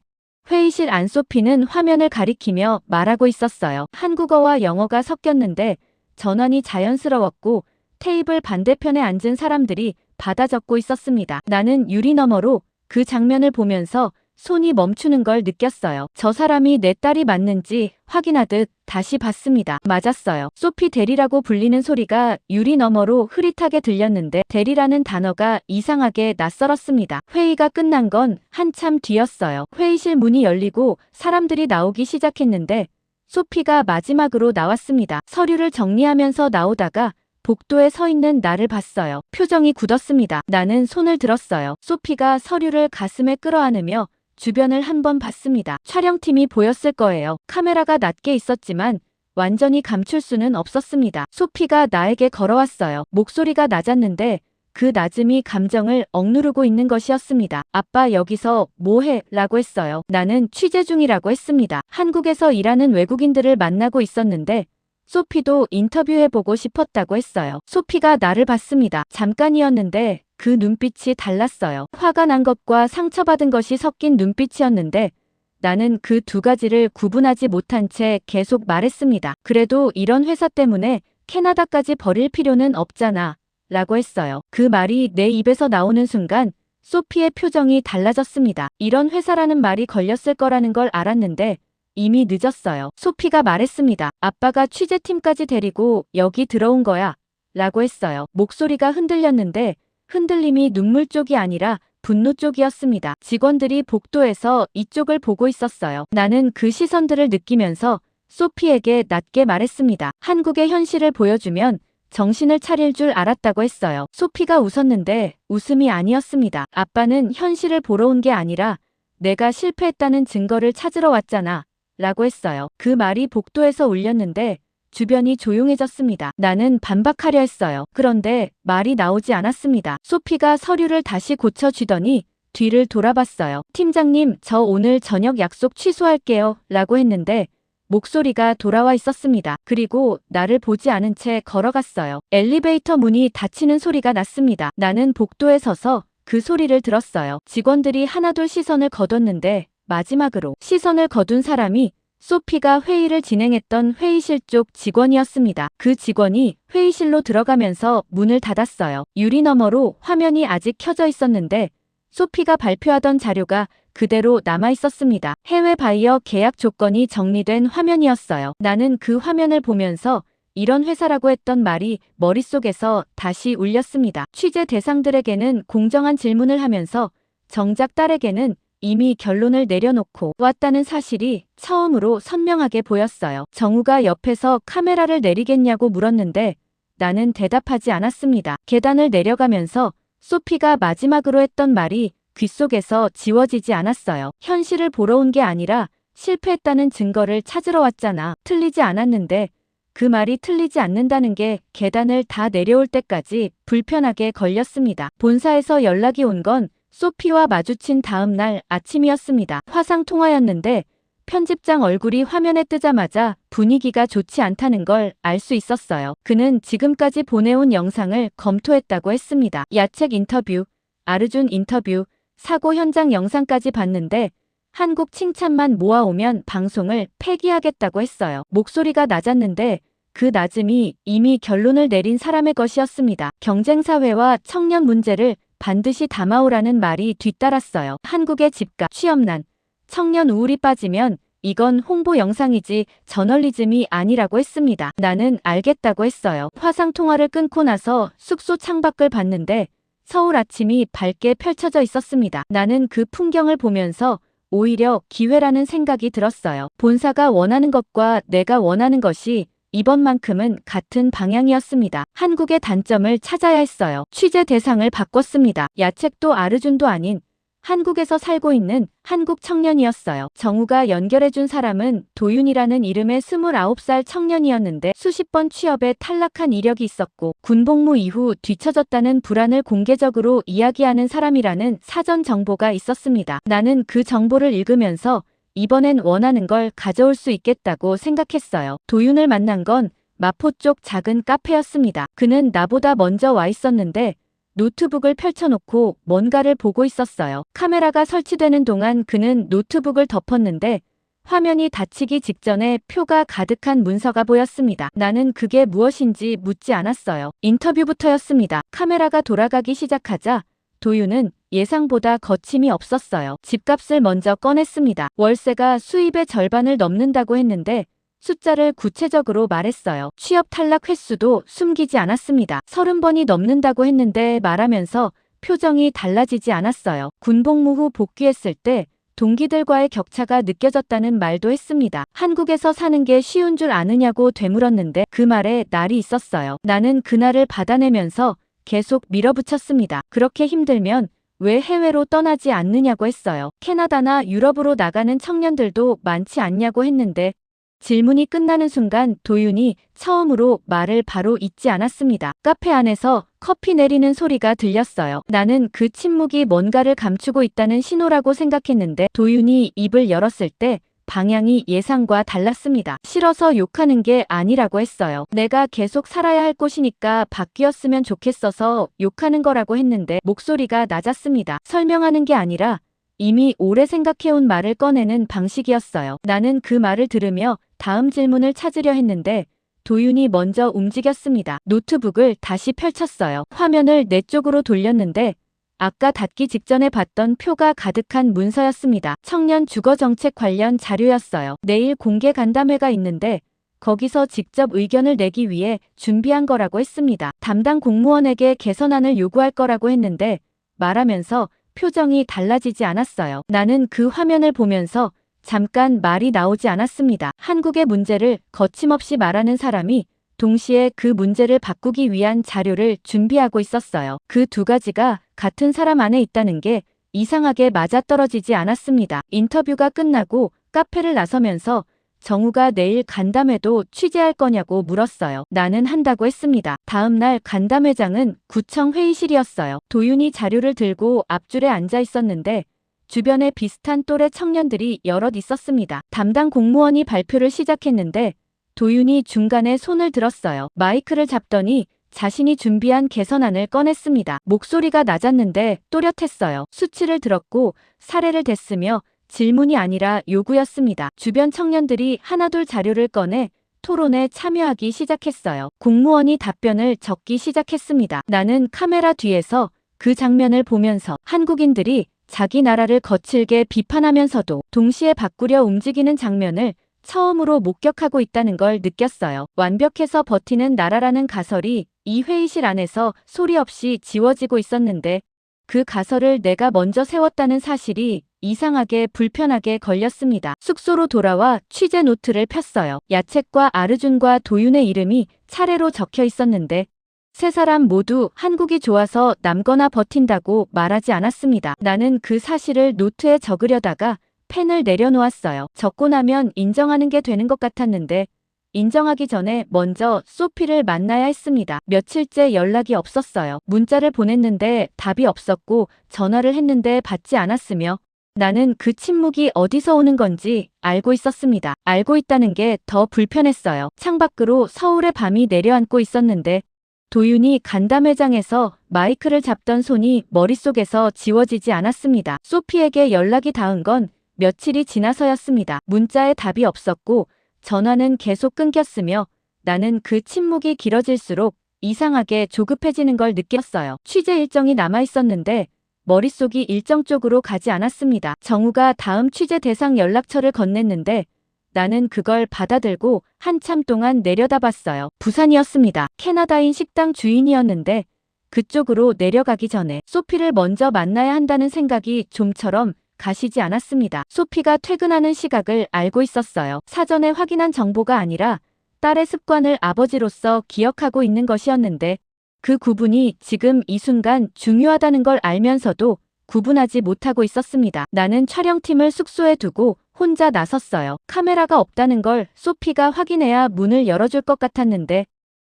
회의실 안 소피는 화면을 가리키며 말하고 있었어요. 한국어와 영어가 섞였는데 전환이 자연스러웠고 테이블 반대편에 앉은 사람들이 받아 적고 있었습니다. 나는 유리 너머로 그 장면을 보면서 손이 멈추는 걸 느꼈어요. 저 사람이 내 딸이 맞는지 확인하듯 다시 봤습니다. 맞았어요. 소피 대리라고 불리는 소리가 유리 너머로 흐릿하게 들렸는데 대리라는 단어가 이상하게 낯설었습니다. 회의가 끝난 건 한참 뒤였어요. 회의실 문이 열리고 사람들이 나오기 시작했는데 소피가 마지막으로 나왔습니다. 서류를 정리하면서 나오다가 복도에 서 있는 나를 봤어요. 표정이 굳었습니다. 나는 손을 들었어요. 소피가 서류를 가슴에 끌어안으며 주변을 한번 봤습니다. 촬영팀이 보였을 거예요. 카메라가 낮게 있었지만 완전히 감출 수는 없었습니다. 소피가 나에게 걸어왔어요. 목소리가 낮았는데 그 낮음이 감정을 억누르고 있는 것이었습니다. 아빠 여기서 뭐해? 라고 했어요. 나는 취재 중이라고 했습니다. 한국에서 일하는 외국인들을 만나고 있었는데 소피도 인터뷰해보고 싶었다고 했어요. 소피가 나를 봤습니다. 잠깐이었는데 그 눈빛이 달랐어요. 화가 난 것과 상처받은 것이 섞인 눈빛이었는데 나는 그 두 가지를 구분하지 못한 채 계속 말했습니다. 그래도 이런 회사 때문에 캐나다까지 버릴 필요는 없잖아. 라고 했어요. 그 말이 내 입에서 나오는 순간 소피의 표정이 달라졌습니다. 이런 회사라는 말이 걸렸을 거라는 걸 알았는데 이미 늦었어요. 소피가 말했습니다. 아빠가 취재팀까지 데리고 여기 들어온 거야. 라고 했어요. 목소리가 흔들렸는데 흔들림이 눈물 쪽이 아니라 분노 쪽이었습니다. 직원들이 복도에서 이쪽을 보고 있었어요. 나는 그 시선들을 느끼면서 소피에게 낮게 말했습니다. 한국의 현실을 보여주면 정신을 차릴 줄 알았다고 했어요. 소피가 웃었는데 웃음이 아니었습니다. 아빠는 현실을 보러 온 게 아니라 내가 실패했다는 증거를 찾으러 왔잖아. 라고 했어요. 그 말이 복도에서 울렸는데 주변이 조용해졌습니다. 나는 반박하려 했어요. 그런데 말이 나오지 않았습니다. 소피가 서류를 다시 고쳐주더니 뒤를 돌아봤어요. 팀장님, 저 오늘 저녁 약속 취소할게요. 라고 했는데 목소리가 돌아와 있었습니다. 그리고 나를 보지 않은 채 걸어갔어요. 엘리베이터 문이 닫히는 소리가 났습니다. 나는 복도에 서서 그 소리를 들었어요. 직원들이 하나둘 시선을 거뒀는데 마지막으로 시선을 거둔 사람이 소피가 회의를 진행했던 회의실 쪽 직원이었습니다. 그 직원이 회의실로 들어가면서 문을 닫았어요. 유리 너머로 화면이 아직 켜져 있었는데 소피가 발표하던 자료가 그대로 남아 있었습니다. 해외 바이어 계약 조건이 정리된 화면이었어요. 나는 그 화면을 보면서 이런 회사라고 했던 말이 머릿속에서 다시 울렸습니다. 취재 대상들에게는 공정한 질문을 하면서 정작 딸에게는 이미 결론을 내려놓고 왔다는 사실이 처음으로 선명하게 보였어요. 정우가 옆에서 카메라를 내리겠냐고 물었는데 나는 대답하지 않았습니다. 계단을 내려가면서 소피가 마지막으로 했던 말이 귓속에서 지워지지 않았어요. 현실을 보러 온 게 아니라 실패했다는 증거를 찾으러 왔잖아. 틀리지 않았는데 그 말이 틀리지 않는다는 게 계단을 다 내려올 때까지 불편하게 걸렸습니다. 본사에서 연락이 온 건 소피와 마주친 다음 날 아침이었습니다. 화상 통화였는데 편집장 얼굴이 화면에 뜨자마자 분위기가 좋지 않다는 걸 알 수 있었어요. 그는 지금까지 보내온 영상을 검토했다고 했습니다. 야책 인터뷰, 아르준 인터뷰, 사고 현장 영상까지 봤는데 한국 칭찬만 모아오면 방송을 폐기하겠다고 했어요. 목소리가 낮았는데 그 낮음이 이미 결론을 내린 사람의 것이었습니다. 경쟁사회와 청년 문제를 반드시 담아오라는 말이 뒤따랐어요. 한국의 집값, 취업난, 청년 우울이 빠지면 이건 홍보 영상이지 저널리즘이 아니라고 했습니다. 나는 알겠다고 했어요. 화상 통화를 끊고 나서 숙소 창밖을 봤는데 서울 아침이 밝게 펼쳐져 있었습니다. 나는 그 풍경을 보면서 오히려 기회라는 생각이 들었어요. 본사가 원하는 것과 내가 원하는 것이 이번만큼은 같은 방향이었습니다. 한국의 단점을 찾아야 했어요. 취재 대상을 바꿨습니다. 야책도 아르준도 아닌 한국에서 살고 있는 한국 청년이었어요. 정우가 연결해준 사람은 도윤이라는 이름의 29살 청년이었는데 수십 번 취업에 탈락한 이력이 있었고 군복무 이후 뒤처졌다는 불안을 공개적으로 이야기하는 사람이라는 사전 정보가 있었습니다. 나는 그 정보를 읽으면서 이번엔 원하는 걸 가져올 수 있겠다고 생각했어요. 도윤을 만난 건 마포 쪽 작은 카페였습니다. 그는 나보다 먼저 와 있었는데 노트북을 펼쳐놓고 뭔가를 보고 있었어요. 카메라가 설치되는 동안 그는 노트북을 덮었는데 화면이 닫히기 직전에 표가 가득한 문서가 보였습니다. 나는 그게 무엇인지 묻지 않았어요. 인터뷰부터였습니다. 카메라가 돌아가기 시작하자 도윤은 예상보다 거침이 없었어요. 집값을 먼저 꺼냈습니다. 월세가 수입의 절반을 넘는다고 했는데 숫자를 구체적으로 말했어요. 취업 탈락 횟수도 숨기지 않았습니다. 30번이 넘는다고 했는데 말하면서 표정이 달라지지 않았어요. 군복무 후 복귀했을 때 동기들과의 격차가 느껴졌다는 말도 했습니다. 한국에서 사는 게 쉬운 줄 아느냐고 되물었는데 그 말에 날이 있었어요. 나는 그날을 받아내면서 계속 밀어붙였습니다. 그렇게 힘들면 왜 해외로 떠나지 않느냐고 했어요. 캐나다나 유럽으로 나가는 청년들도 많지 않냐고 했는데 질문이 끝나는 순간 도윤이 처음으로 말을 바로 잇지 않았습니다. 카페 안에서 커피 내리는 소리가 들렸어요. 나는 그 침묵이 뭔가를 감추고 있다는 신호라고 생각했는데 도윤이 입을 열었을 때 방향이 예상과 달랐습니다. 싫어서 욕하는 게 아니라고 했어요. 내가 계속 살아야 할 곳이니까 바뀌었으면 좋겠어서 욕하는 거라고 했는데 목소리가 낮았습니다. 설명하는 게 아니라 이미 오래 생각해온 말을 꺼내는 방식이었어요. 나는 그 말을 들으며 다음 질문을 찾으려 했는데 도윤이 먼저 움직였습니다. 노트북을 다시 펼쳤어요. 화면을 내 쪽으로 돌렸는데 아까 닫기 직전에 봤던 표가 가득한 문서였습니다. 청년 주거 정책 관련 자료였어요. 내일 공개 간담회가 있는데 거기서 직접 의견을 내기 위해 준비한 거라고 했습니다. 담당 공무원에게 개선안을 요구할 거라고 했는데 말하면서 표정이 달라지지 않았어요. 나는 그 화면을 보면서 잠깐 말이 나오지 않았습니다. 한국의 문제를 거침없이 말하는 사람이 동시에 그 문제를 바꾸기 위한 자료를 준비하고 있었어요. 그 두 가지가 같은 사람 안에 있다는 게 이상하게 맞아떨어지지 않았습니다. 인터뷰가 끝나고 카페를 나서면서 정우가 내일 간담회도 취재할 거냐고 물었어요. 나는 한다고 했습니다. 다음 날 간담회장은 구청 회의실이었어요. 도윤이 자료를 들고 앞줄에 앉아 있었는데 주변에 비슷한 또래 청년들이 여럿 있었습니다. 담당 공무원이 발표를 시작했는데 도윤이 중간에 손을 들었어요. 마이크를 잡더니 자신이 준비한 개선안을 꺼냈습니다. 목소리가 낮았는데 또렷했어요. 수치를 들었고 사례를 댔으며 질문이 아니라 요구였습니다. 주변 청년들이 하나둘 자료를 꺼내 토론에 참여하기 시작했어요. 공무원이 답변을 적기 시작했습니다. 나는 카메라 뒤에서 그 장면을 보면서 한국인들이 자기 나라를 거칠게 비판하면서도 동시에 바꾸려 움직이는 장면을 처음으로 목격하고 있다는 걸 느꼈어요. 완벽해서 버티는 나라라는 가설이 이 회의실 안에서 소리 없이 지워지고 있었는데 그 가설을 내가 먼저 세웠다는 사실이 이상하게 불편하게 걸렸습니다. 숙소로 돌아와 취재 노트를 폈어요. 야책과 아르준과 도윤의 이름이 차례로 적혀 있었는데 세 사람 모두 한국이 좋아서 남거나 버틴다고 말하지 않았습니다. 나는 그 사실을 노트에 적으려다가 펜을 내려놓았어요. 적고 나면 인정하는 게 되는 것 같았는데 인정하기 전에 먼저 소피를 만나야 했습니다. 며칠째 연락이 없었어요. 문자를 보냈는데 답이 없었고 전화를 했는데 받지 않았으며 나는 그 침묵이 어디서 오는 건지 알고 있었습니다. 알고 있다는 게 더 불편했어요. 창밖으로 서울의 밤이 내려앉고 있었는데 도윤이 간담회장에서 마이크를 잡던 손이 머릿속에서 지워지지 않았습니다. 소피에게 연락이 닿은 건 며칠이 지나서였습니다. 문자에 답이 없었고 전화는 계속 끊겼으며 나는 그 침묵이 길어질수록 이상하게 조급해지는 걸 느꼈어요. 취재 일정이 남아있었는데 머릿속이 일정 쪽으로 가지 않았습니다. 정우가 다음 취재 대상 연락처를 건넸는데 나는 그걸 받아들고 한참 동안 내려다봤어요. 부산이었습니다. 캐나다인 식당 주인이었는데 그쪽으로 내려가기 전에 소피를 먼저 만나야 한다는 생각이 좀처럼 가시지 않았습니다. 소피가 퇴근하는 시각을 알고 있었어요. 사전에 확인한 정보가 아니라 딸의 습관을 아버지로서 기억하고 있는 것이었는데 그 구분이 지금 이 순간 중요하다는 걸 알면서도 구분하지 못하고 있었습니다. 나는 촬영팀을 숙소에 두고 혼자 나섰어요. 카메라가 없다는 걸 소피가 확인해야 문을 열어줄 것 같았는데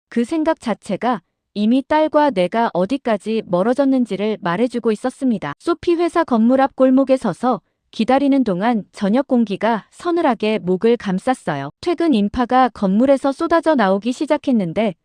그 생각 자체가 이미 딸과 내가 어디까지 멀어졌는지를 말해주고 있었습니다. 소피 회사 건물 앞 골목에 서서 기다리는 동안 저녁 공기가 서늘하게 목을 감쌌어요. 퇴근 인파가 건물에서 쏟아져 나오기 시작했는데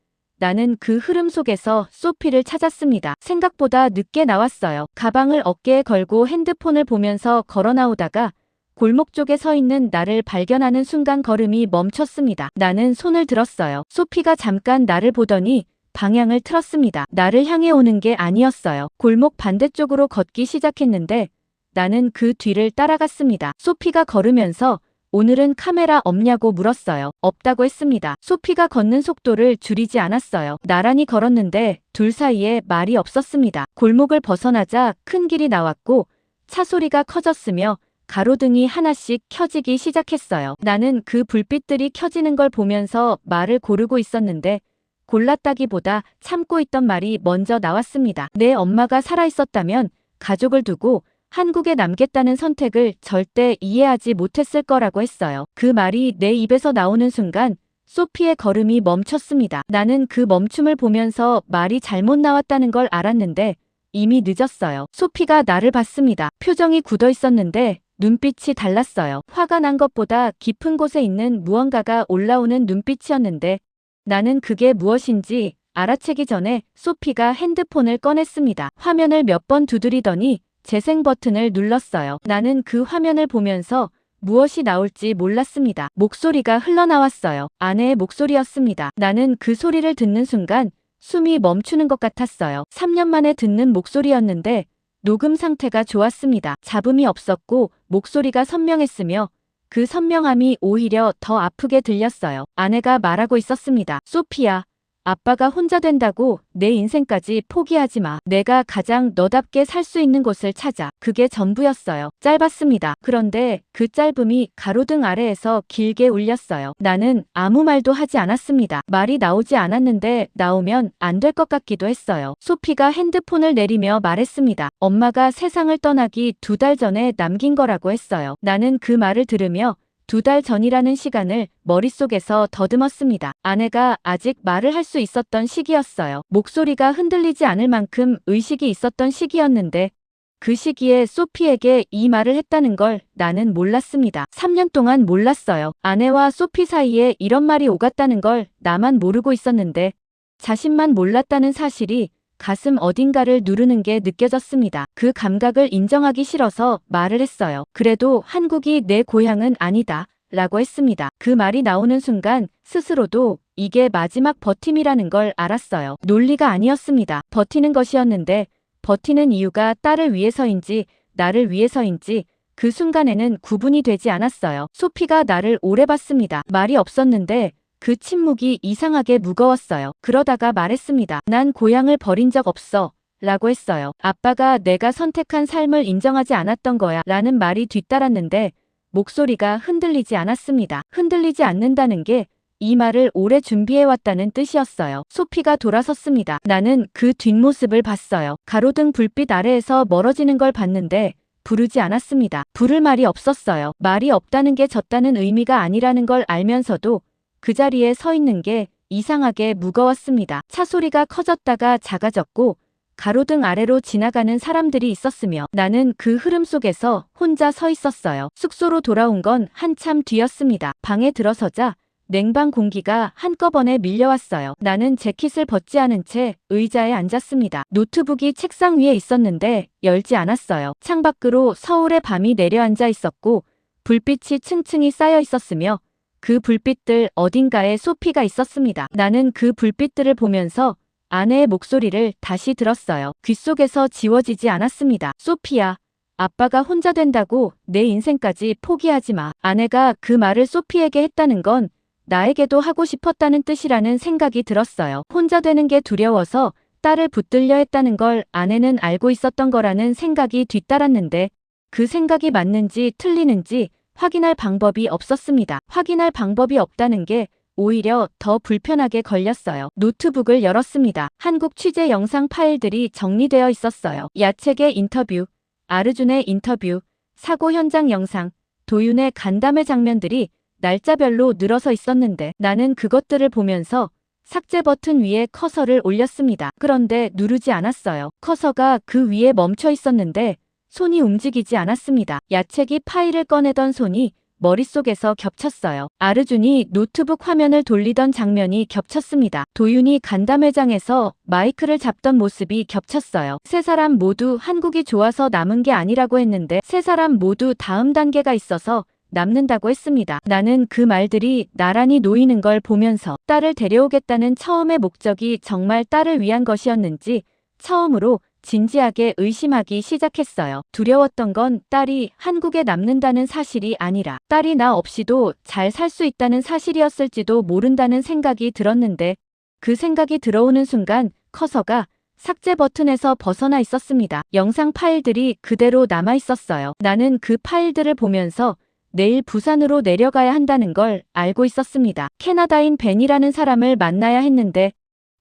나는 그 흐름 속에서 소피를 찾았습니다. 생각보다 늦게 나왔어요. 가방을 어깨에 걸고 핸드폰을 보면서 걸어 나오다가 골목 쪽에 서 있는 나를 발견하는 순간 걸음이 멈췄습니다. 나는 손을 들었어요. 소피가 잠깐 나를 보더니 방향을 틀었습니다. 나를 향해 오는 게 아니었어요. 골목 반대쪽으로 걷기 시작했는데 나는 그 뒤를 따라갔습니다. 소피가 걸으면서 오늘은 카메라 없냐고 물었어요. 없다고 했습니다. 소피가 걷는 속도를 줄이지 않았어요. 나란히 걸었는데 둘 사이에 말이 없었습니다. 골목을 벗어나자 큰 길이 나왔고 차 소리가 커졌으며 가로등이 하나씩 켜지기 시작했어요. 나는 그 불빛들이 켜지는 걸 보면서 말을 고르고 있었는데 골랐다기보다 참고 있던 말이 먼저 나왔습니다. 내 엄마가 살아있었다면 가족을 두고 한국에 남겠다는 선택을 절대 이해하지 못했을 거라고 했어요. 그 말이 내 입에서 나오는 순간 소피의 걸음이 멈췄습니다. 나는 그 멈춤을 보면서 말이 잘못 나왔다는 걸 알았는데 이미 늦었어요. 소피가 나를 봤습니다. 표정이 굳어 있었는데 눈빛이 달랐어요. 화가 난 것보다 깊은 곳에 있는 무언가가 올라오는 눈빛이었는데 나는 그게 무엇인지 알아채기 전에 소피가 핸드폰을 꺼냈습니다. 화면을 몇 번 두드리더니 재생 버튼을 눌렀어요. 나는 그 화면을 보면서 무엇이 나올지 몰랐습니다. 목소리가 흘러나왔어요. 아내의 목소리였습니다. 나는 그 소리를 듣는 순간 숨이 멈추는 것 같았어요. 3년 만에 듣는 목소리였는데 녹음 상태가 좋았습니다. 잡음이 없었고 목소리가 선명했으며 그 선명함이 오히려 더 아프게 들렸어요. 아내가 말하고 있었습니다. 소피야, 아빠가 혼자 된다고 내 인생까지 포기하지 마. 내가 가장 너답게 살 수 있는 곳을 찾아. 그게 전부였어요. 짧았습니다. 그런데 그 짧음이 가로등 아래에서 길게 울렸어요. 나는 아무 말도 하지 않았습니다. 말이 나오지 않았는데 나오면 안 될 것 같기도 했어요. 소피가 핸드폰을 내리며 말했습니다. 엄마가 세상을 떠나기 2달 전에 남긴 거라고 했어요. 나는 그 말을 들으며 2달 전이라는 시간을 머릿속에서 더듬었습니다. 아내가 아직 말을 할 수 있었던 시기였어요. 목소리가 흔들리지 않을 만큼 의식이 있었던 시기였는데 그 시기에 소피에게 이 말을 했다는 걸 나는 몰랐습니다. 3년 동안 몰랐어요. 아내와 소피 사이에 이런 말이 오갔다는 걸 나만 모르고 있었는데 자신만 몰랐다는 사실이 가슴 어딘가를 누르는 게 느껴졌습니다. 그 감각을 인정하기 싫어서 말을 했어요. 그래도 한국이 내 고향은 아니다. 라고 했습니다. 그 말이 나오는 순간 스스로도 이게 마지막 버팀이라는 걸 알았어요. 논리가 아니었습니다. 버티는 것이었는데 버티는 이유가 딸을 위해서인지 나를 위해서인지 그 순간에는 구분이 되지 않았어요. 소피가 나를 오래 봤습니다. 말이 없었는데 그 침묵이 이상하게 무거웠어요. 그러다가 말했습니다. 난 고향을 버린 적 없어. 라고 했어요. 아빠가 내가 선택한 삶을 인정하지 않았던 거야. 라는 말이 뒤따랐는데 목소리가 흔들리지 않았습니다. 흔들리지 않는다는 게 이 말을 오래 준비해왔다는 뜻이었어요. 소피가 돌아섰습니다. 나는 그 뒷모습을 봤어요. 가로등 불빛 아래에서 멀어지는 걸 봤는데 부르지 않았습니다. 부를 말이 없었어요. 말이 없다는 게 졌다는 의미가 아니라는 걸 알면서도 그 자리에 서 있는 게 이상하게 무거웠습니다. 차 소리가 커졌다가 작아졌고 가로등 아래로 지나가는 사람들이 있었으며 나는 그 흐름 속에서 혼자 서 있었어요. 숙소로 돌아온 건 한참 뒤였습니다. 방에 들어서자 냉방 공기가 한꺼번에 밀려왔어요. 나는 재킷을 벗지 않은 채 의자에 앉았습니다. 노트북이 책상 위에 있었는데 열지 않았어요. 창밖으로 서울의 밤이 내려앉아 있었고 불빛이 층층이 쌓여 있었으며 그 불빛들 어딘가에 소피가 있었습니다. 나는 그 불빛들을 보면서 아내의 목소리를 다시 들었어요. 귓속에서 지워지지 않았습니다. 소피야, 아빠가 혼자 된다고 내 인생까지 포기하지 마. 아내가 그 말을 소피에게 했다는 건 나에게도 하고 싶었다는 뜻이라는 생각이 들었어요. 혼자 되는 게 두려워서 딸을 붙들려 했다는 걸 아내는 알고 있었던 거라는 생각이 뒤따랐는데 그 생각이 맞는지 틀리는지 확인할 방법이 없었습니다. 확인할 방법이 없다는 게 오히려 더 불편하게 걸렸어요. 노트북을 열었습니다. 한국 취재 영상 파일들이 정리되어 있었어요. 야책의 인터뷰, 아르준의 인터뷰, 사고 현장 영상, 도윤의 간담회 장면들이 날짜별로 늘어서 있었는데 나는 그것들을 보면서 삭제 버튼 위에 커서를 올렸습니다. 그런데 누르지 않았어요. 커서가 그 위에 멈춰 있었는데 손이 움직이지 않았습니다. 야책이 파일을 꺼내던 손이 머릿속에서 겹쳤어요. 아르준이 노트북 화면을 돌리던 장면이 겹쳤습니다. 도윤이 간담회장에서 마이크를 잡던 모습이 겹쳤어요. 세 사람 모두 한국이 좋아서 남은 게 아니라고 했는데 세 사람 모두 다음 단계가 있어서 남는다고 했습니다. 나는 그 말들이 나란히 놓이는 걸 보면서 딸을 데려오겠다는 처음의 목적이 정말 딸을 위한 것이었는지 처음으로 진지하게 의심하기 시작했어요. 두려웠던 건 딸이 한국에 남는다는 사실이 아니라 딸이 나 없이도 잘 살 수 있다는 사실이었을지도 모른다는 생각이 들었는데 그 생각이 들어오는 순간 커서가 삭제 버튼에서 벗어나 있었습니다. 영상 파일들이 그대로 남아 있었어요. 나는 그 파일들을 보면서 내일 부산으로 내려가야 한다는 걸 알고 있었습니다. 캐나다인 벤이라는 사람을 만나야 했는데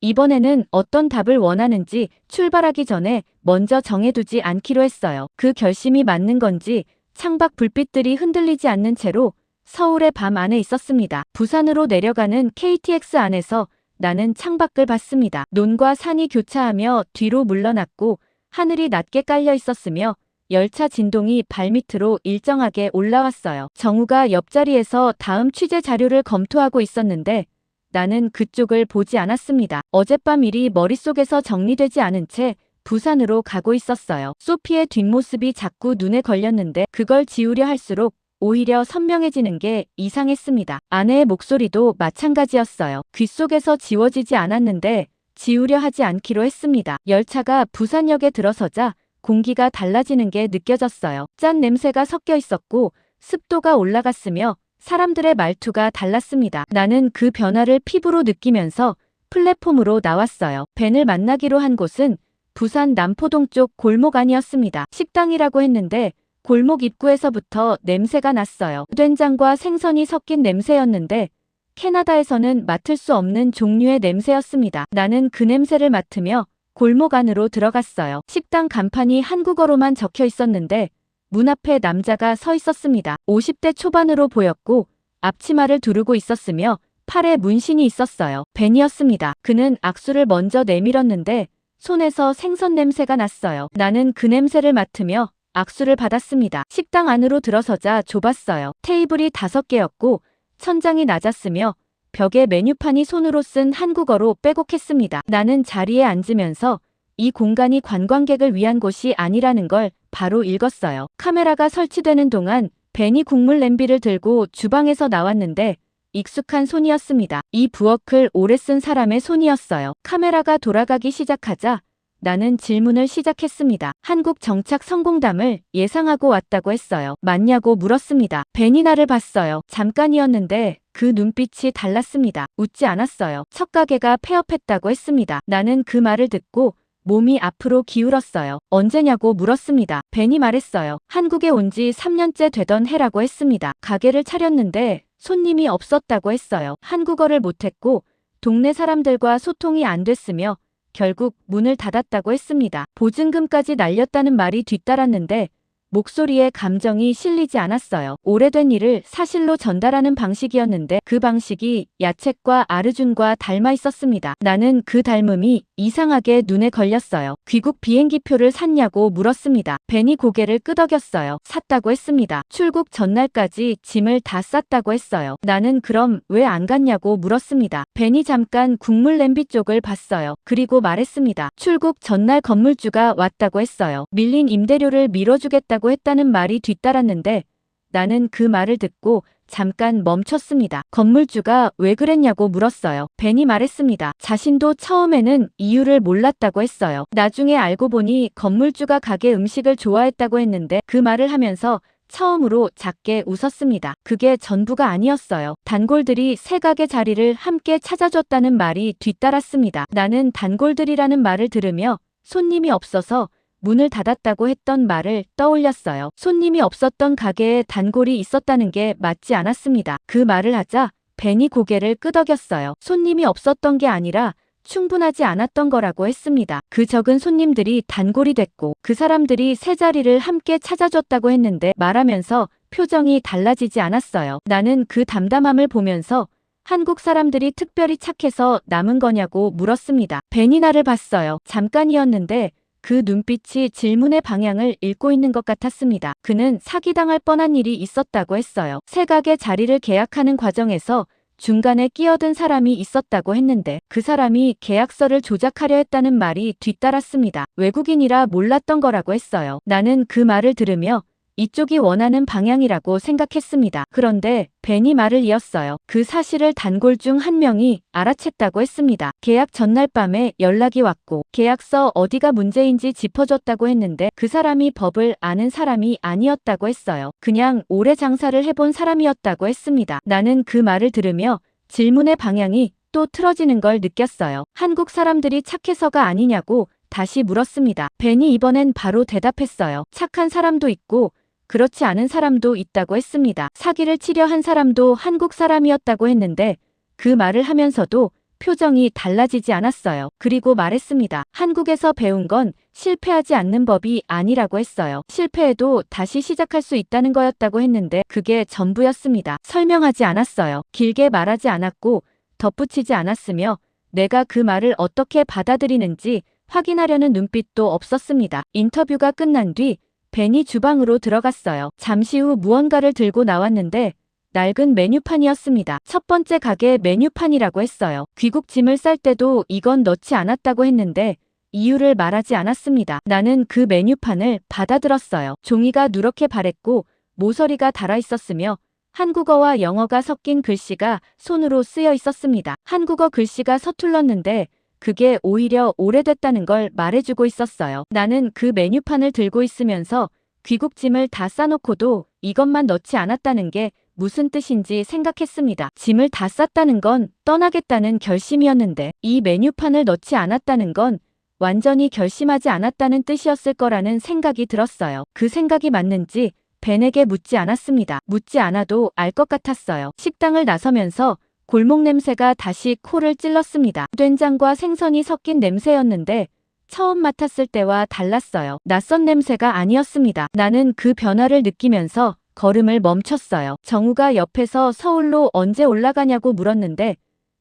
이번에는 어떤 답을 원하는지 출발하기 전에 먼저 정해두지 않기로 했어요. 그 결심이 맞는 건지 창밖 불빛들이 흔들리지 않는 채로 서울의 밤 안에 있었습니다. 부산으로 내려가는 KTX 안에서 나는 창밖을 봤습니다. 논과 산이 교차하며 뒤로 물러났고 하늘이 낮게 깔려 있었으며 열차 진동이 발밑으로 일정하게 올라왔어요. 정우가 옆자리에서 다음 취재 자료를 검토하고 있었는데 나는 그쪽을 보지 않았습니다. 어젯밤 일이 머릿속에서 정리되지 않은 채 부산으로 가고 있었어요. 소피의 뒷모습이 자꾸 눈에 걸렸는데 그걸 지우려 할수록 오히려 선명해지는 게 이상했습니다. 아내의 목소리도 마찬가지였어요. 귓속에서 지워지지 않았는데 지우려 하지 않기로 했습니다. 열차가 부산역에 들어서자 공기가 달라지는 게 느껴졌어요. 짠 냄새가 섞여 있었고 습도가 올라갔으며 사람들의 말투가 달랐습니다. 나는 그 변화를 피부로 느끼면서 플랫폼으로 나왔어요. 벤을 만나기로 한 곳은 부산 남포동 쪽 골목 안이었습니다. 식당이라고 했는데 골목 입구에서부터 냄새가 났어요. 된장과 생선이 섞인 냄새였는데 캐나다에서는 맡을 수 없는 종류의 냄새였습니다. 나는 그 냄새를 맡으며 골목 안으로 들어갔어요. 식당 간판이 한국어로만 적혀 있었는데 문 앞에 남자가 서 있었습니다. 50대 초반으로 보였고 앞치마를 두르고 있었으며 팔에 문신이 있었어요. 벤이었습니다. 그는 악수를 먼저 내밀었는데 손에서 생선 냄새가 났어요. 나는 그 냄새를 맡으며 악수를 받았습니다. 식당 안으로 들어서자 좁았어요. 테이블이 5개였고 천장이 낮았으며 벽에 메뉴판이 손으로 쓴 한국어로 빼곡했습니다. 나는 자리에 앉으면서 이 공간이 관광객을 위한 곳이 아니라는 걸 바로 읽었어요. 카메라가 설치되는 동안 벤이 국물 냄비를 들고 주방에서 나왔는데 익숙한 손이었습니다. 이 부엌을 오래 쓴 사람의 손이었어요. 카메라가 돌아가기 시작하자 나는 질문을 시작했습니다. 한국 정착 성공담을 예상하고 왔다고 했어요. 맞냐고 물었습니다. 벤이 나를 봤어요. 잠깐이었는데 그 눈빛이 달랐습니다. 웃지 않았어요. 첫 가게가 폐업했다고 했습니다. 나는 그 말을 듣고 몸이 앞으로 기울었어요. 언제냐고 물었습니다. 벤이 말했어요. 한국에 온 지 3년째 되던 해라고 했습니다. 가게를 차렸는데 손님이 없었다고 했어요. 한국어를 못했고 동네 사람들과 소통이 안 됐으며 결국 문을 닫았다고 했습니다. 보증금까지 날렸다는 말이 뒤따랐는데 목소리에 감정이 실리지 않았어요. 오래된 일을 사실로 전달하는 방식이었는데 그 방식이 야책과 아르준과 닮아 있었습니다. 나는 그 닮음이 이상하게 눈에 걸렸어요. 귀국 비행기표를 샀냐고 물었습니다. 벤이 고개를 끄덕였어요. 샀다고 했습니다. 출국 전날까지 짐을 다 쌌다고 했어요. 나는 그럼 왜 안 갔냐고 물었습니다. 벤이 잠깐 국물 냄비 쪽을 봤어요. 그리고 말했습니다. 출국 전날 건물주가 왔다고 했어요. 밀린 임대료를 밀어주겠다고 했다는 말이 뒤따랐는데 나는 그 말을 듣고 잠깐 멈췄습니다. 건물주가 왜 그랬냐고 물었어요. 벤이 말했습니다. 자신도 처음에는 이유를 몰랐다고 했어요. 나중에 알고 보니 건물주가 가게 음식을 좋아했다고 했는데 그 말을 하면서 처음으로 작게 웃었습니다. 그게 전부가 아니었어요. 단골들이 새 가게 자리를 함께 찾아줬다는 말이 뒤따랐습니다. 나는 단골들이라는 말을 들으며 손님이 없어서 문을 닫았다고 했던 말을 떠올렸어요. 손님이 없었던 가게에 단골이 있었다는 게 맞지 않았습니다. 그 말을 하자 벤이 고개를 끄덕였어요. 손님이 없었던 게 아니라 충분하지 않았던 거라고 했습니다. 그 적은 손님들이 단골이 됐고 그 사람들이 새 자리를 함께 찾아줬다고 했는데 말하면서 표정이 달라지지 않았어요. 나는 그 담담함을 보면서 한국 사람들이 특별히 착해서 남은 거냐고 물었습니다. 벤이 나를 봤어요. 잠깐이었는데 그 눈빛이 질문의 방향을 읽고 있는 것 같았습니다. 그는 사기당할 뻔한 일이 있었다고 했어요. 새 가게 자리를 계약하는 과정에서 중간에 끼어든 사람이 있었다고 했는데 그 사람이 계약서를 조작하려 했다는 말이 뒤따랐습니다. 외국인이라 몰랐던 거라고 했어요. 나는 그 말을 들으며 이쪽이 원하는 방향이라고 생각했습니다. 그런데 벤이 말을 이었어요. 그 사실을 단골 중 한 명이 알아챘다고 했습니다. 계약 전날 밤에 연락이 왔고 계약서 어디가 문제인지 짚어줬다고 했는데 그 사람이 법을 아는 사람이 아니었다고 했어요. 그냥 오래 장사를 해본 사람이었다고 했습니다. 나는 그 말을 들으며 질문의 방향이 또 틀어지는 걸 느꼈어요. 한국 사람들이 착해서가 아니냐고 다시 물었습니다. 벤이 이번엔 바로 대답했어요. 착한 사람도 있고 그렇지 않은 사람도 있다고 했습니다. 사기를 치려 한 사람도 한국 사람이었다고 했는데 그 말을 하면서도 표정이 달라지지 않았어요. 그리고 말했습니다. 한국에서 배운 건 실패하지 않는 법이 아니라고 했어요. 실패해도 다시 시작할 수 있다는 거였다고 했는데 그게 전부였습니다. 설명하지 않았어요. 길게 말하지 않았고 덧붙이지 않았으며 내가 그 말을 어떻게 받아들이는지 확인하려는 눈빛도 없었습니다. 인터뷰가 끝난 뒤 벤이 주방으로 들어갔어요. 잠시 후 무언가를 들고 나왔는데 낡은 메뉴판이었습니다. 첫 번째 가게 메뉴판이라고 했어요. 귀국 짐을 쌀 때도 이건 넣지 않았다고 했는데 이유를 말하지 않았습니다. 나는 그 메뉴판을 받아들었어요. 종이가 누렇게 바랬고 모서리가 달아 있었으며 한국어와 영어가 섞인 글씨가 손으로 쓰여 있었습니다. 한국어 글씨가 서툴렀는데 그게 오히려 오래됐다는 걸 말해주고 있었어요. 나는 그 메뉴판을 들고 있으면서 귀국짐을 다 싸놓고도 이것만 넣지 않았다는 게 무슨 뜻인지 생각했습니다. 짐을 다 쌌다는 건 떠나겠다는 결심이었는데 이 메뉴판을 넣지 않았다는 건 완전히 결심하지 않았다는 뜻이었을 거라는 생각이 들었어요. 그 생각이 맞는지 벤에게 묻지 않았습니다. 묻지 않아도 알 것 같았어요. 식당을 나서면서 골목 냄새가 다시 코를 찔렀습니다. 된장과 생선이 섞인 냄새였는데 처음 맡았을 때와 달랐어요. 낯선 냄새가 아니었습니다. 나는 그 변화를 느끼면서 걸음을 멈췄어요. 정우가 옆에서 서울로 언제 올라가냐고 물었는데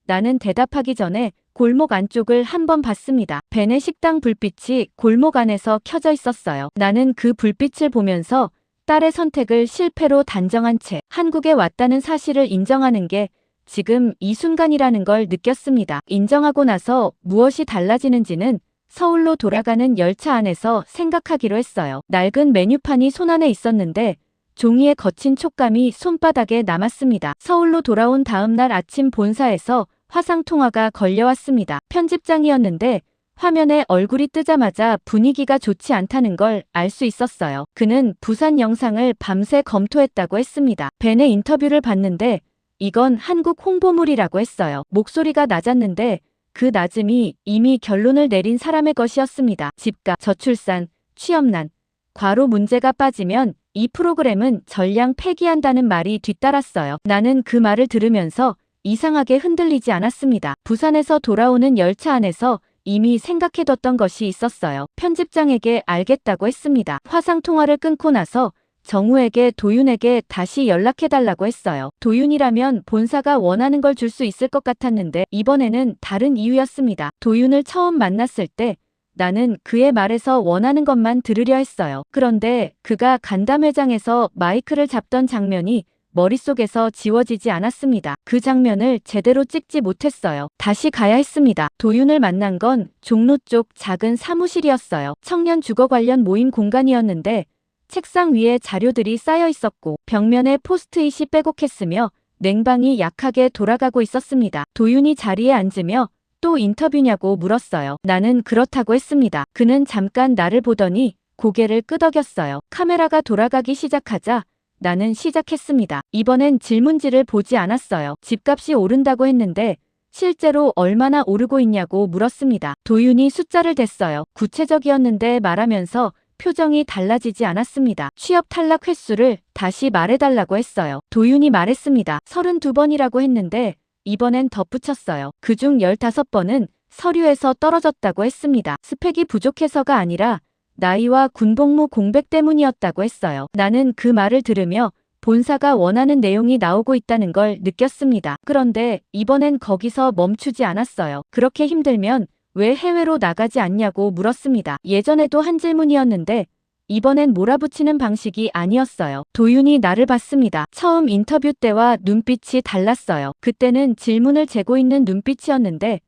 나는 대답하기 전에 골목 안쪽을 한번 봤습니다. 벤의 식당 불빛이 골목 안에서 켜져 있었어요. 나는 그 불빛을 보면서 딸의 선택을 실패로 단정한 채 한국에 왔다는 사실을 인정하는 게 지금 이 순간이라는 걸 느꼈습니다. 인정하고 나서 무엇이 달라지는지는 서울로 돌아가는 열차 안에서 생각하기로 했어요. 낡은 메뉴판이 손안에 있었는데 종이의 거친 촉감이 손바닥에 남았습니다. 서울로 돌아온 다음 날 아침 본사에서 화상통화가 걸려왔습니다. 편집장이었는데 화면에 얼굴이 뜨자마자 분위기가 좋지 않다는 걸 알 수 있었어요. 그는 부산 영상을 밤새 검토했다고 했습니다. 벤의 인터뷰를 봤는데 이건 한국 홍보물이라고 했어요. 목소리가 낮았는데 그 낮음이 이미 결론을 내린 사람의 것이었습니다. 집값, 저출산, 취업난, 과로 문제가 빠지면 이 프로그램은 전량 폐기한다는 말이 뒤따랐어요. 나는 그 말을 들으면서 이상하게 흔들리지 않았습니다. 부산에서 돌아오는 열차 안에서 이미 생각해뒀던 것이 있었어요. 편집장에게 알겠다고 했습니다. 화상통화를 끊고 나서 정우에게 도윤에게 다시 연락해달라고 했어요. 도윤이라면 본사가 원하는 걸 줄 수 있을 것 같았는데 이번에는 다른 이유였습니다. 도윤을 처음 만났을 때 나는 그의 말에서 원하는 것만 들으려 했어요. 그런데 그가 간담회장에서 마이크를 잡던 장면이 머릿속에서 지워지지 않았습니다. 그 장면을 제대로 찍지 못했어요. 다시 가야 했습니다. 도윤을 만난 건 종로 쪽 작은 사무실이었어요. 청년 주거 관련 모임 공간이었는데 책상 위에 자료들이 쌓여 있었고 벽면에 포스트잇이 빼곡했으며 냉방이 약하게 돌아가고 있었습니다. 도윤이 자리에 앉으며 또 인터뷰냐고 물었어요. 나는 그렇다고 했습니다. 그는 잠깐 나를 보더니 고개를 끄덕였어요. 카메라가 돌아가기 시작하자 나는 시작했습니다. 이번엔 질문지를 보지 않았어요. 집값이 오른다고 했는데 실제로 얼마나 오르고 있냐고 물었습니다. 도윤이 숫자를 댔어요. 구체적이었는데 말하면서 표정이 달라지지 않았습니다. 취업 탈락 횟수를 다시 말해달라고 했어요. 도윤이 말했습니다. 32번이라고 했는데 이번엔 덧붙였어요. 그중 15번은 서류에서 떨어졌다고 했습니다. 스펙이 부족해서가 아니라 나이와 군복무 공백 때문이었다고 했어요. 나는 그 말을 들으며 본사가 원하는 내용이 나오고 있다는 걸 느꼈습니다. 그런데 이번엔 거기서 멈추지 않았어요. 그렇게 힘들면 왜 해외로 나가지 않냐고 물었습니다. 예전에도 한 질문이었는데 이번엔 몰아붙이는 방식이 아니었어요. 도윤이 나를 봤습니다. 처음 인터뷰 때와 눈빛이 달랐어요. 그때는 질문을 재고 있는 눈빛이었는데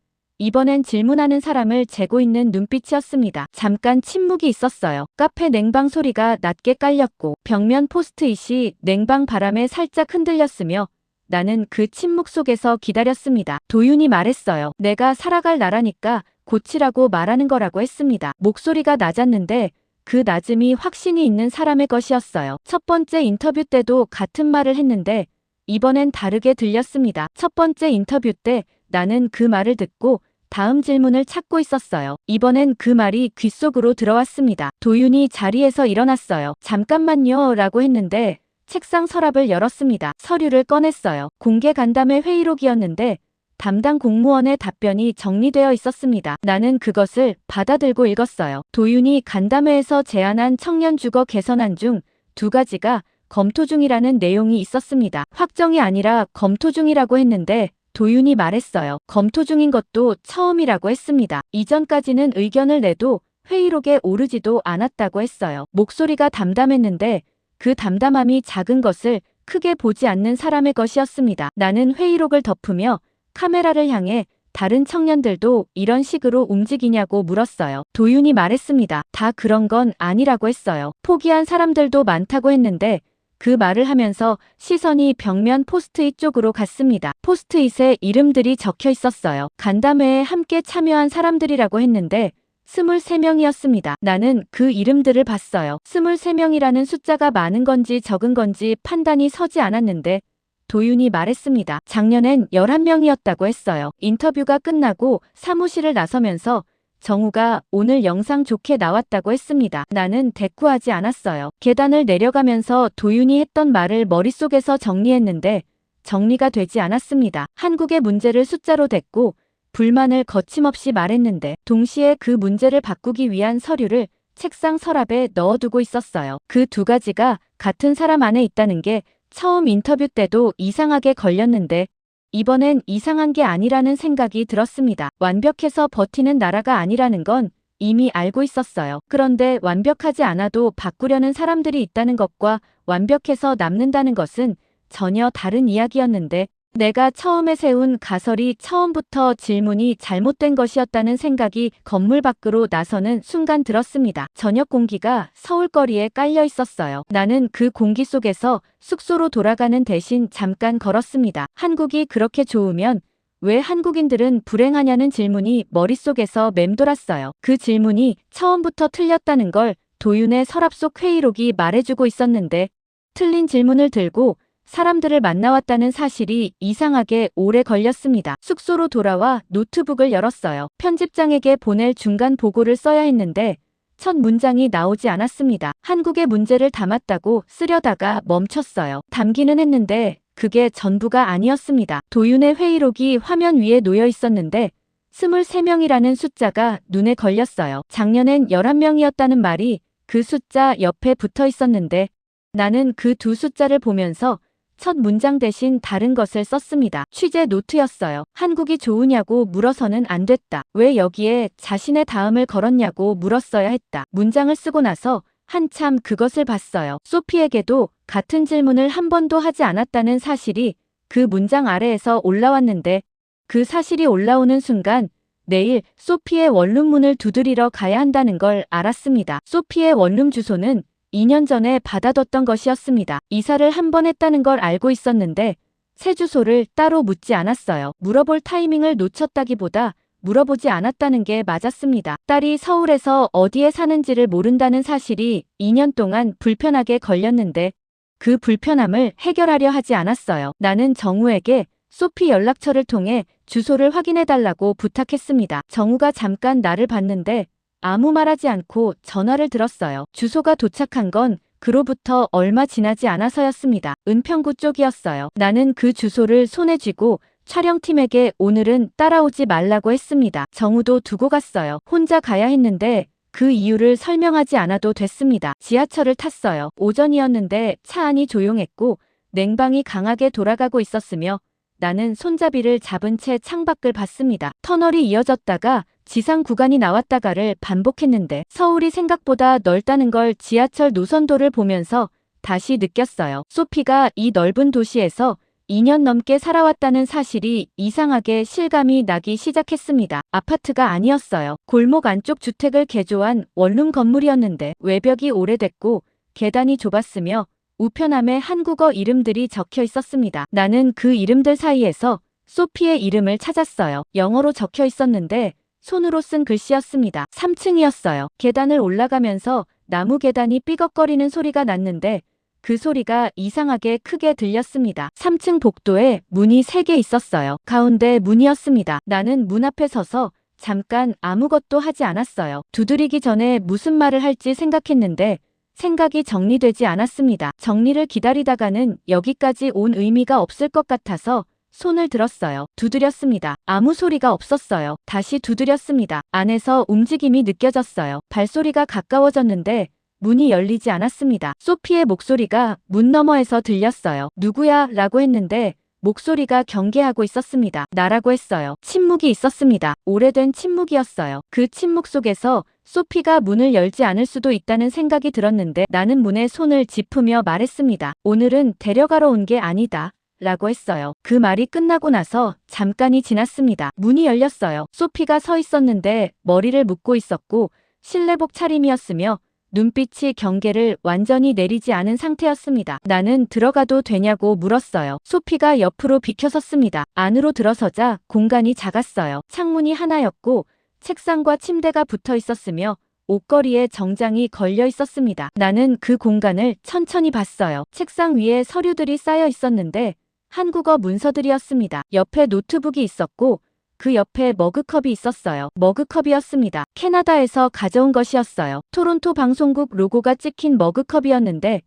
이번엔 질문하는 사람을 재고 있는 눈빛이었습니다. 잠깐 침묵이 있었어요. 카페 냉방 소리가 낮게 깔렸고 벽면 포스트잇이 냉방 바람에 살짝 흔들렸으며 나는 그 침묵 속에서 기다렸습니다. 도윤이 말했어요. 내가 살아갈 나라니까 고치라고 말하는 거라고 했습니다. 목소리가 낮았는데 그 낮음이 확신이 있는 사람의 것이었어요. 첫 번째 인터뷰 때도 같은 말을 했는데 이번엔 다르게 들렸습니다. 첫 번째 인터뷰 때 나는 그 말을 듣고 다음 질문을 찾고 있었어요. 이번엔 그 말이 귓속으로 들어왔습니다. 도윤이 자리에서 일어났어요. 잠깐만요 라고 했는데 책상 서랍을 열었습니다. 서류를 꺼냈어요. 공개 간담회 회의록이었는데 담당 공무원의 답변이 정리되어 있었습니다. 나는 그것을 받아들고 읽었어요. 도윤이 간담회에서 제안한 청년 주거 개선안 중 2가지가 검토 중이라는 내용이 있었습니다. 확정이 아니라 검토 중이라고 했는데 도윤이 말했어요. 검토 중인 것도 처음이라고 했습니다. 이전까지는 의견을 내도 회의록에 오르지도 않았다고 했어요. 목소리가 담담했는데 그 담담함이 작은 것을 크게 보지 않는 사람의 것이었습니다. 나는 회의록을 덮으며 카메라를 향해 다른 청년들도 이런 식으로 움직이냐고 물었어요. 도윤이 말했습니다. 다 그런 건 아니라고 했어요. 포기한 사람들도 많다고 했는데 그 말을 하면서 시선이 벽면 포스트잇 쪽으로 갔습니다. 포스트잇에 이름들이 적혀 있었어요. 간담회에 함께 참여한 사람들이라고 했는데 23명이었습니다. 나는 그 이름들을 봤어요. 23명이라는 숫자가 많은 건지 적은 건지 판단이 서지 않았는데 도윤이 말했습니다. 작년엔 11명이었다고 했어요. 인터뷰가 끝나고 사무실을 나서면서 정우가 오늘 영상 좋게 나왔다고 했습니다. 나는 대꾸하지 않았어요. 계단을 내려가면서 도윤이 했던 말을 머릿속에서 정리했는데 정리가 되지 않았습니다. 한국의 문제를 숫자로 댔고 불만을 거침없이 말했는데 동시에 그 문제를 바꾸기 위한 서류를 책상 서랍에 넣어두고 있었어요. 그 2가지가 같은 사람 안에 있다는 게 처음 인터뷰 때도 이상하게 걸렸는데 이번엔 이상한 게 아니라는 생각이 들었습니다. 완벽해서 버티는 나라가 아니라는 건 이미 알고 있었어요. 그런데 완벽하지 않아도 바꾸려는 사람들이 있다는 것과 완벽해서 남는다는 것은 전혀 다른 이야기였는데 내가 처음에 세운 가설이 처음부터 질문이 잘못된 것이었다는 생각이 건물 밖으로 나서는 순간 들었습니다. 저녁 공기가 서울거리에 깔려 있었어요. 나는 그 공기 속에서 숙소로 돌아가는 대신 잠깐 걸었습니다. 한국이 그렇게 좋으면 왜 한국인들은 불행하냐는 질문이 머릿속에서 맴돌았어요. 그 질문이 처음부터 틀렸다는 걸 도윤의 서랍 속 회의록이 말해주고 있었는데 틀린 질문을 들고 사람들을 만나왔다는 사실이 이상하게 오래 걸렸습니다. 숙소로 돌아와 노트북을 열었어요. 편집장에게 보낼 중간 보고를 써야 했는데 첫 문장이 나오지 않았습니다. 한국의 문제를 담았다고 쓰려다가 멈췄어요. 담기는 했는데 그게 전부가 아니었습니다. 도윤의 회의록이 화면 위에 놓여 있었는데 23명이라는 숫자가 눈에 걸렸어요. 작년엔 11명이었다는 말이 그 숫자 옆에 붙어 있었는데 나는 그 2 숫자를 보면서 첫 문장 대신 다른 것을 썼습니다. 취재 노트였어요. 한국이 좋으냐고 물어서는 안 됐다. 왜 여기에 자신의 다음을 걸었냐고 물었어야 했다. 문장을 쓰고 나서 한참 그것을 봤어요. 소피에게도 같은 질문을 한 번도 하지 않았다는 사실이 그 문장 아래에서 올라왔는데 그 사실이 올라오는 순간 내일 소피의 원룸문을 두드리러 가야 한다는 걸 알았습니다. 소피의 원룸 주소는 2년 전에 받아뒀던 것이었습니다. 이사를 한 번 했다는 걸 알고 있었는데 새 주소를 따로 묻지 않았어요. 물어볼 타이밍을 놓쳤다기보다 물어보지 않았다는 게 맞았습니다. 딸이 서울에서 어디에 사는지를 모른다는 사실이 2년 동안 불편하게 걸렸는데 그 불편함을 해결하려 하지 않았어요. 나는 정우에게 소피 연락처를 통해 주소를 확인해달라고 부탁했습니다. 정우가 잠깐 나를 봤는데 아무 말하지 않고 전화를 들었어요. 주소가 도착한 건 그로부터 얼마 지나지 않아서였습니다. 은평구 쪽이었어요. 나는 그 주소를 손에 쥐고 촬영팀에게 오늘은 따라오지 말라고 했습니다. 정우도 두고 갔어요. 혼자 가야 했는데 그 이유를 설명하지 않아도 됐습니다. 지하철을 탔어요. 오전이었는데 차 안이 조용했고 냉방이 강하게 돌아가고 있었으며 나는 손잡이를 잡은 채 창밖을 봤습니다. 터널이 이어졌다가 지상 구간이 나왔다가를 반복했는데 서울이 생각보다 넓다는 걸 지하철 노선도를 보면서 다시 느꼈어요. 소피가 이 넓은 도시에서 2년 넘게 살아왔다는 사실이 이상하게 실감이 나기 시작했습니다. 아파트가 아니었어요. 골목 안쪽 주택을 개조한 원룸 건물이었는데 외벽이 오래됐고 계단이 좁았으며 우편함에 한국어 이름들이 적혀 있었습니다. 나는 그 이름들 사이에서 소피의 이름을 찾았어요. 영어로 적혀 있었는데 손으로 쓴 글씨였습니다. 3층이었어요. 계단을 올라가면서 나무 계단이 삐걱거리는 소리가 났는데 그 소리가 이상하게 크게 들렸습니다. 3층 복도에 문이 3개 있었어요. 가운데 문이었습니다. 나는 문 앞에 서서 잠깐 아무것도 하지 않았어요. 두드리기 전에 무슨 말을 할지 생각했는데 생각이 정리되지 않았습니다. 정리를 기다리다가는 여기까지 온 의미가 없을 것 같아서 손을 들었어요. 두드렸습니다. 아무 소리가 없었어요. 다시 두드렸습니다. 안에서 움직임이 느껴졌어요. 발소리가 가까워졌는데 문이 열리지 않았습니다. 소피의 목소리가 문 너머에서 들렸어요. 누구야? 라고 했는데 목소리가 경계하고 있었습니다. 나라고 했어요. 침묵이 있었습니다. 오래된 침묵이었어요. 그 침묵 속에서 소피가 문을 열지 않을 수도 있다는 생각이 들었는데 나는 문에 손을 짚으며 말했습니다. 오늘은 데려가러 온 게 아니다. 라고 했어요. 그 말이 끝나고 나서 잠깐이 지났습니다. 문이 열렸어요. 소피가 서 있었는데 머리를 묶고 있었고 실내복 차림이었으며 눈빛이 경계를 완전히 내리지 않은 상태였습니다. 나는 들어가도 되냐고 물었어요. 소피가 옆으로 비켜섰습니다. 안으로 들어서자 공간이 작았어요. 창문이 하나였고 책상과 침대가 붙어 있었으며 옷걸이에 정장이 걸려 있었습니다. 나는 그 공간을 천천히 봤어요. 책상 위에 서류들이 쌓여 있었는데 한국어 문서들이었습니다. 옆에 노트북이 있었고 그 옆에 머그컵이 있었어요. 머그컵이었습니다. 캐나다에서 가져온 것이었어요. 토론토 방송국 로고가 찍힌 머그컵이었는데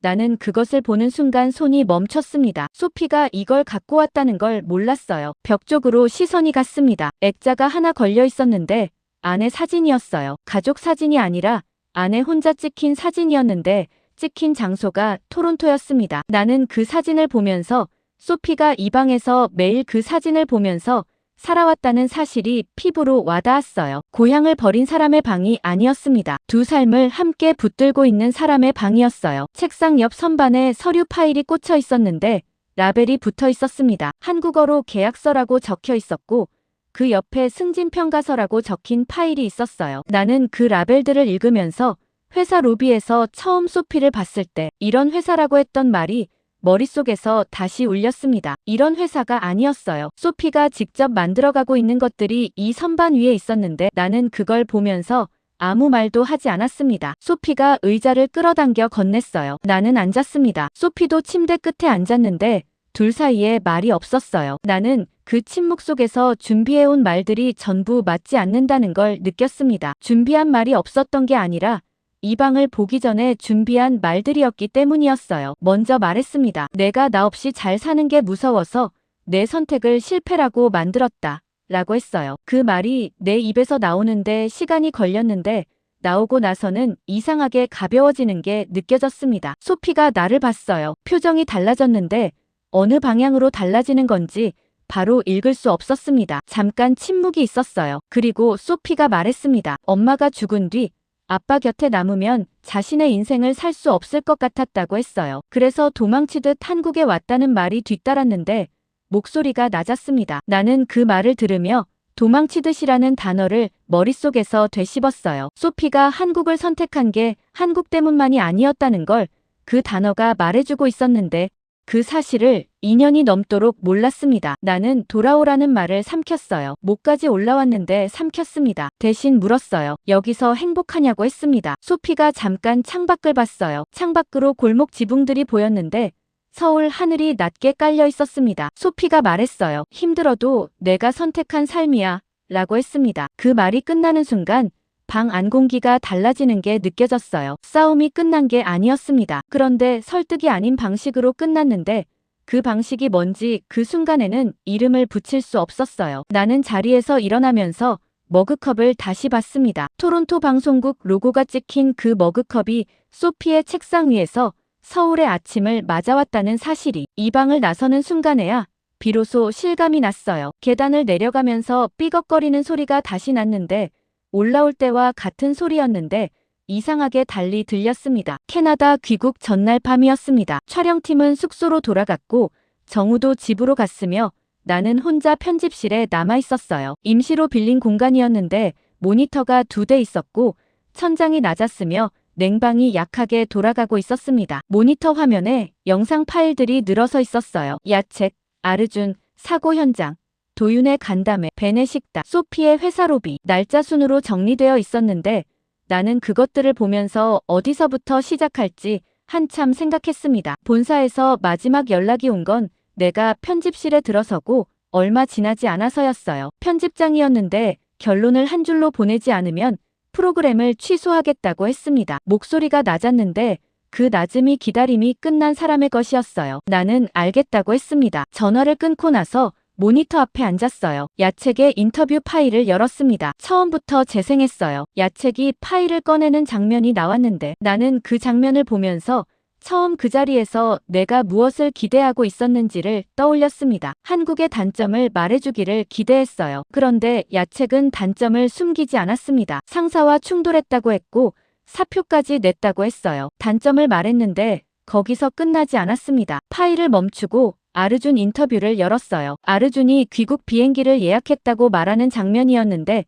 나는 그것을 보는 순간 손이 멈췄습니다. 소피가 이걸 갖고 왔다는 걸 몰랐어요. 벽 쪽으로 시선이 갔습니다. 액자가 하나 걸려 있었는데 안에 사진이었어요. 가족 사진이 아니라 아내 혼자 찍힌 사진이었는데 찍힌 장소가 토론토였습니다. 나는 그 사진을 보면서 소피가 이 방에서 매일 그 사진을 보면서 살아왔다는 사실이 피부로 와닿았어요. 고향을 버린 사람의 방이 아니었습니다. 두 삶을 함께 붙들고 있는 사람의 방이었어요. 책상 옆 선반에 서류 파일이 꽂혀 있었는데 라벨이 붙어 있었습니다. 한국어로 계약서라고 적혀 있었고 그 옆에 승진평가서라고 적힌 파일이 있었어요. 나는 그 라벨들을 읽으면서 회사 로비에서 처음 소피를 봤을 때 이런 회사라고 했던 말이 머릿속에서 다시 울렸습니다. 이런 회사가 아니었어요. 소피가 직접 만들어가고 있는 것들이 이 선반 위에 있었는데 나는 그걸 보면서 아무 말도 하지 않았습니다. 소피가 의자를 끌어당겨 건넸어요. 나는 앉았습니다. 소피도 침대 끝에 앉았는데 둘 사이에 말이 없었어요. 나는 그 침묵 속에서 준비해온 말들이 전부 맞지 않는다는 걸 느꼈습니다. 준비한 말이 없었던 게 아니라 이 방을 보기 전에 준비한 말들이었기 때문이었어요. 먼저 말했습니다. 내가 나 없이 잘 사는 게 무서워서 내 선택을 실패라고 만들었다. 라고 했어요. 그 말이 내 입에서 나오는데 시간이 걸렸는데 나오고 나서는 이상하게 가벼워지는 게 느껴졌습니다. 소피가 나를 봤어요. 표정이 달라졌는데 어느 방향으로 달라지는 건지 바로 읽을 수 없었습니다. 잠깐 침묵이 있었어요. 그리고 소피가 말했습니다. 엄마가 죽은 뒤 아빠 곁에 남으면 자신의 인생을 살 수 없을 것 같았다고 했어요. 그래서 도망치듯 한국에 왔다는 말이 뒤따랐는데 목소리가 낮았습니다. 나는 그 말을 들으며 도망치듯이라는 단어를 머릿속에서 되씹었어요. 소피가 한국을 선택한 게 한국 때문만이 아니었다는 걸 그 단어가 말해주고 있었는데 그 사실을 2년이 넘도록 몰랐습니다. 나는 돌아오라는 말을 삼켰어요. 목까지 올라왔는데 삼켰습니다. 대신 물었어요. 여기서 행복하냐고 했습니다. 소피가 잠깐 창밖을 봤어요. 창밖으로 골목 지붕들이 보였는데 서울 하늘이 낮게 깔려 있었습니다. 소피가 말했어요. 힘들어도 내가 선택한 삶이야. 라고 했습니다. 그 말이 끝나는 순간 방 안 공기가 달라지는 게 느껴졌어요. 싸움이 끝난 게 아니었습니다. 그런데 설득이 아닌 방식으로 끝났는데 그 방식이 뭔지 그 순간에는 이름을 붙일 수 없었어요. 나는 자리에서 일어나면서 머그컵을 다시 봤습니다. 토론토 방송국 로고가 찍힌 그 머그컵이 소피의 책상 위에서 서울의 아침을 맞아왔다는 사실이 이 방을 나서는 순간에야 비로소 실감이 났어요. 계단을 내려가면서 삐걱거리는 소리가 다시 났는데 올라올 때와 같은 소리였는데 이상하게 달리 들렸습니다. 캐나다 귀국 전날 밤이었습니다. 촬영팀은 숙소로 돌아갔고 정우도 집으로 갔으며 나는 혼자 편집실에 남아 있었어요. 임시로 빌린 공간이었는데 모니터가 2대 있었고 천장이 낮았으며 냉방이 약하게 돌아가고 있었습니다. 모니터 화면에 영상 파일들이 늘어서 있었어요. 야책, 아르준, 사고 현장, 도윤의 간담회, 벤의 식당, 소피의 회사 로비, 날짜 순으로 정리되어 있었는데 나는 그것들을 보면서 어디서부터 시작할지 한참 생각했습니다. 본사에서 마지막 연락이 온 건 내가 편집실에 들어서고 얼마 지나지 않아서였어요. 편집장이었는데 결론을 한 줄로 보내지 않으면 프로그램을 취소하겠다고 했습니다. 목소리가 낮았는데 그 낮음이 기다림이 끝난 사람의 것이었어요. 나는 알겠다고 했습니다. 전화를 끊고 나서 모니터 앞에 앉았어요. 야책의 인터뷰 파일을 열었습니다. 처음부터 재생했어요. 야책이 파일을 꺼내는 장면이 나왔는데 나는 그 장면을 보면서 처음 그 자리에서 내가 무엇을 기대하고 있었는지를 떠올렸습니다. 한국의 단점을 말해주기를 기대했어요. 그런데 야책은 단점을 숨기지 않았습니다. 상사와 충돌했다고 했고 사표까지 냈다고 했어요. 단점을 말했는데 거기서 끝나지 않았습니다. 파일을 멈추고 아르준 인터뷰를 열었어요. 아르준이 귀국 비행기를 예약했다고 말하는 장면이었는데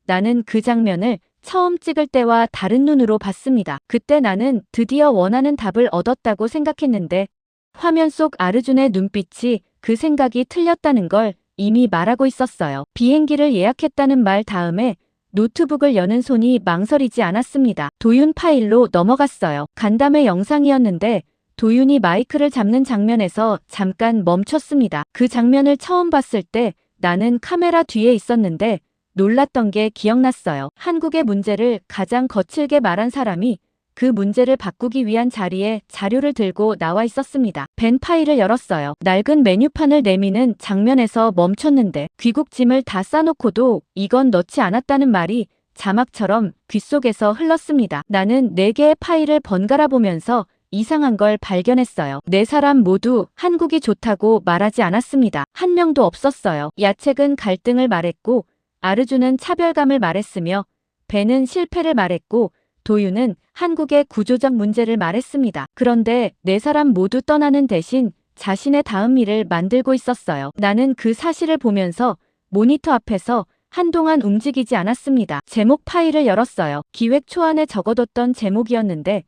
나는 그 장면을 처음 찍을 때와 다른 눈으로 봤습니다. 그때 나는 드디어 원하는 답을 얻었다고 생각했는데 화면 속 아르준의 눈빛이 그 생각이 틀렸다는 걸 이미 말하고 있었어요. 비행기를 예약했다는 말 다음에 노트북을 여는 손이 망설이지 않았습니다. 도윤 파일로 넘어갔어요. 간담회 영상이었는데 도윤이 마이크를 잡는 장면에서 잠깐 멈췄습니다. 그 장면을 처음 봤을 때 나는 카메라 뒤에 있었는데 놀랐던 게 기억났어요. 한국의 문제를 가장 거칠게 말한 사람이 그 문제를 바꾸기 위한 자리에 자료를 들고 나와 있었습니다. 벤 파일을 열었어요. 낡은 메뉴판을 내미는 장면에서 멈췄는데 귀국짐을 다 싸놓고도 이건 넣지 않았다는 말이 자막처럼 귓속에서 흘렀습니다. 나는 4개의 파일을 번갈아 보면서 이상한 걸 발견했어요. 4사람 모두 한국이 좋다고 말하지 않았습니다. 한 명도 없었어요. 야책은 갈등을 말했고 아르준은 차별감을 말했으며 벤은 실패를 말했고 도윤은 한국의 구조적 문제를 말했습니다. 그런데 4사람 모두 떠나는 대신 자신의 다음 일을 만들고 있었어요. 나는 그 사실을 보면서 모니터 앞에서 한동안 움직이지 않았습니다. 제목 파일을 열었어요. 기획 초안에 적어뒀던 제목이었는데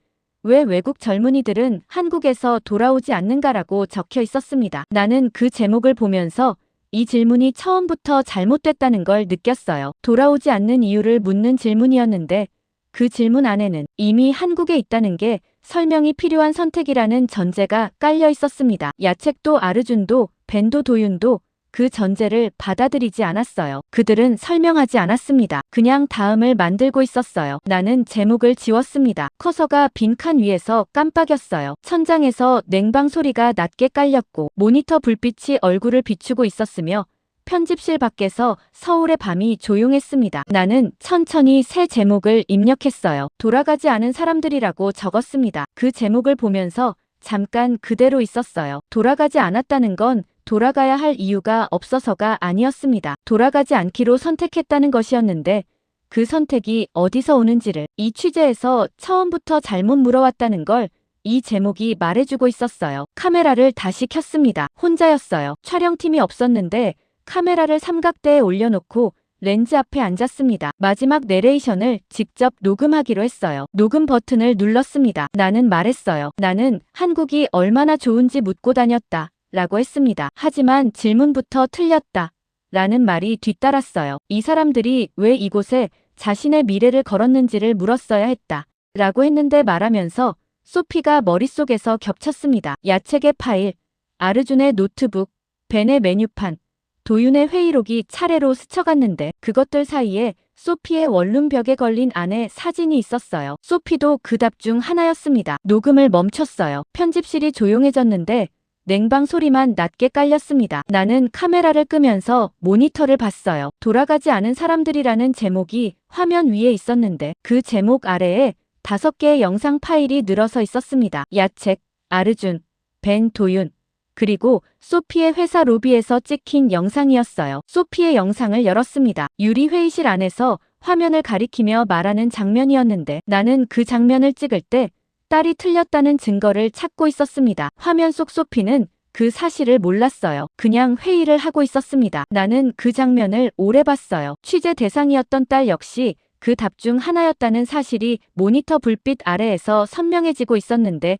왜 외국 젊은이들은 한국에서 돌아오지 않는가라고 적혀 있었습니다. 나는 그 제목을 보면서 이 질문이 처음부터 잘못됐다는 걸 느꼈어요. 돌아오지 않는 이유를 묻는 질문이었는데 그 질문 안에는 이미 한국에 있다는 게 설명이 필요한 선택이라는 전제가 깔려 있었습니다. 야책도 아르준도 벤도 도윤도 그 전제를 받아들이지 않았어요. 그들은 설명하지 않았습니다. 그냥 다음을 만들고 있었어요. 나는 제목을 지웠습니다. 커서가 빈칸 위에서 깜빡였어요. 천장에서 냉방 소리가 낮게 깔렸고 모니터 불빛이 얼굴을 비추고 있었으며 편집실 밖에서 서울의 밤이 조용했습니다. 나는 천천히 새 제목을 입력했어요. 돌아가지 않은 사람들이라고 적었습니다. 그 제목을 보면서 잠깐 그대로 있었어요. 돌아가지 않았다는 건 돌아가야 할 이유가 없어서가 아니었습니다. 돌아가지 않기로 선택했다는 것이었는데 그 선택이 어디서 오는지를 이 취재에서 처음부터 잘못 물어왔다는 걸 이 제목이 말해주고 있었어요. 카메라를 다시 켰습니다. 혼자였어요. 촬영팀이 없었는데 카메라를 삼각대에 올려놓고 렌즈 앞에 앉았습니다. 마지막 내레이션을 직접 녹음하기로 했어요. 녹음 버튼을 눌렀습니다. 나는 말했어요. 나는 한국이 얼마나 좋은지 묻고 다녔다. 라고 했습니다. 하지만 질문부터 틀렸다. 라는 말이 뒤따랐어요. 이 사람들이 왜 이곳에 자신의 미래를 걸었는지를 물었어야 했다. 라고 했는데 말하면서 소피가 머릿속에서 겹쳤습니다. 야책의 파일, 아르준의 노트북, 벤의 메뉴판, 도윤의 회의록이 차례로 스쳐갔는데 그것들 사이에 소피의 원룸벽에 걸린 안에 사진이 있었어요. 소피도 그 답 중 하나였습니다. 녹음을 멈췄어요. 편집실이 조용해졌는데 냉방 소리만 낮게 깔렸습니다. 나는 카메라를 끄면서 모니터를 봤어요. 돌아가지 않은 사람들이라는 제목이 화면 위에 있었는데 그 제목 아래에 5개의 영상 파일이 늘어서 있었습니다. 야책, 아르준, 벤, 도윤, 그리고 소피의 회사 로비에서 찍힌 영상이었어요. 소피의 영상을 열었습니다. 유리 회의실 안에서 화면을 가리키며 말하는 장면이었는데 나는 그 장면을 찍을 때 딸이 틀렸다는 증거를 찾고 있었습니다. 화면 속 소피는 그 사실을 몰랐어요. 그냥 회의를 하고 있었습니다. 나는 그 장면을 오래 봤어요. 취재 대상이었던 딸 역시 그 답 중 하나였다는 사실이 모니터 불빛 아래에서 선명해지고 있었는데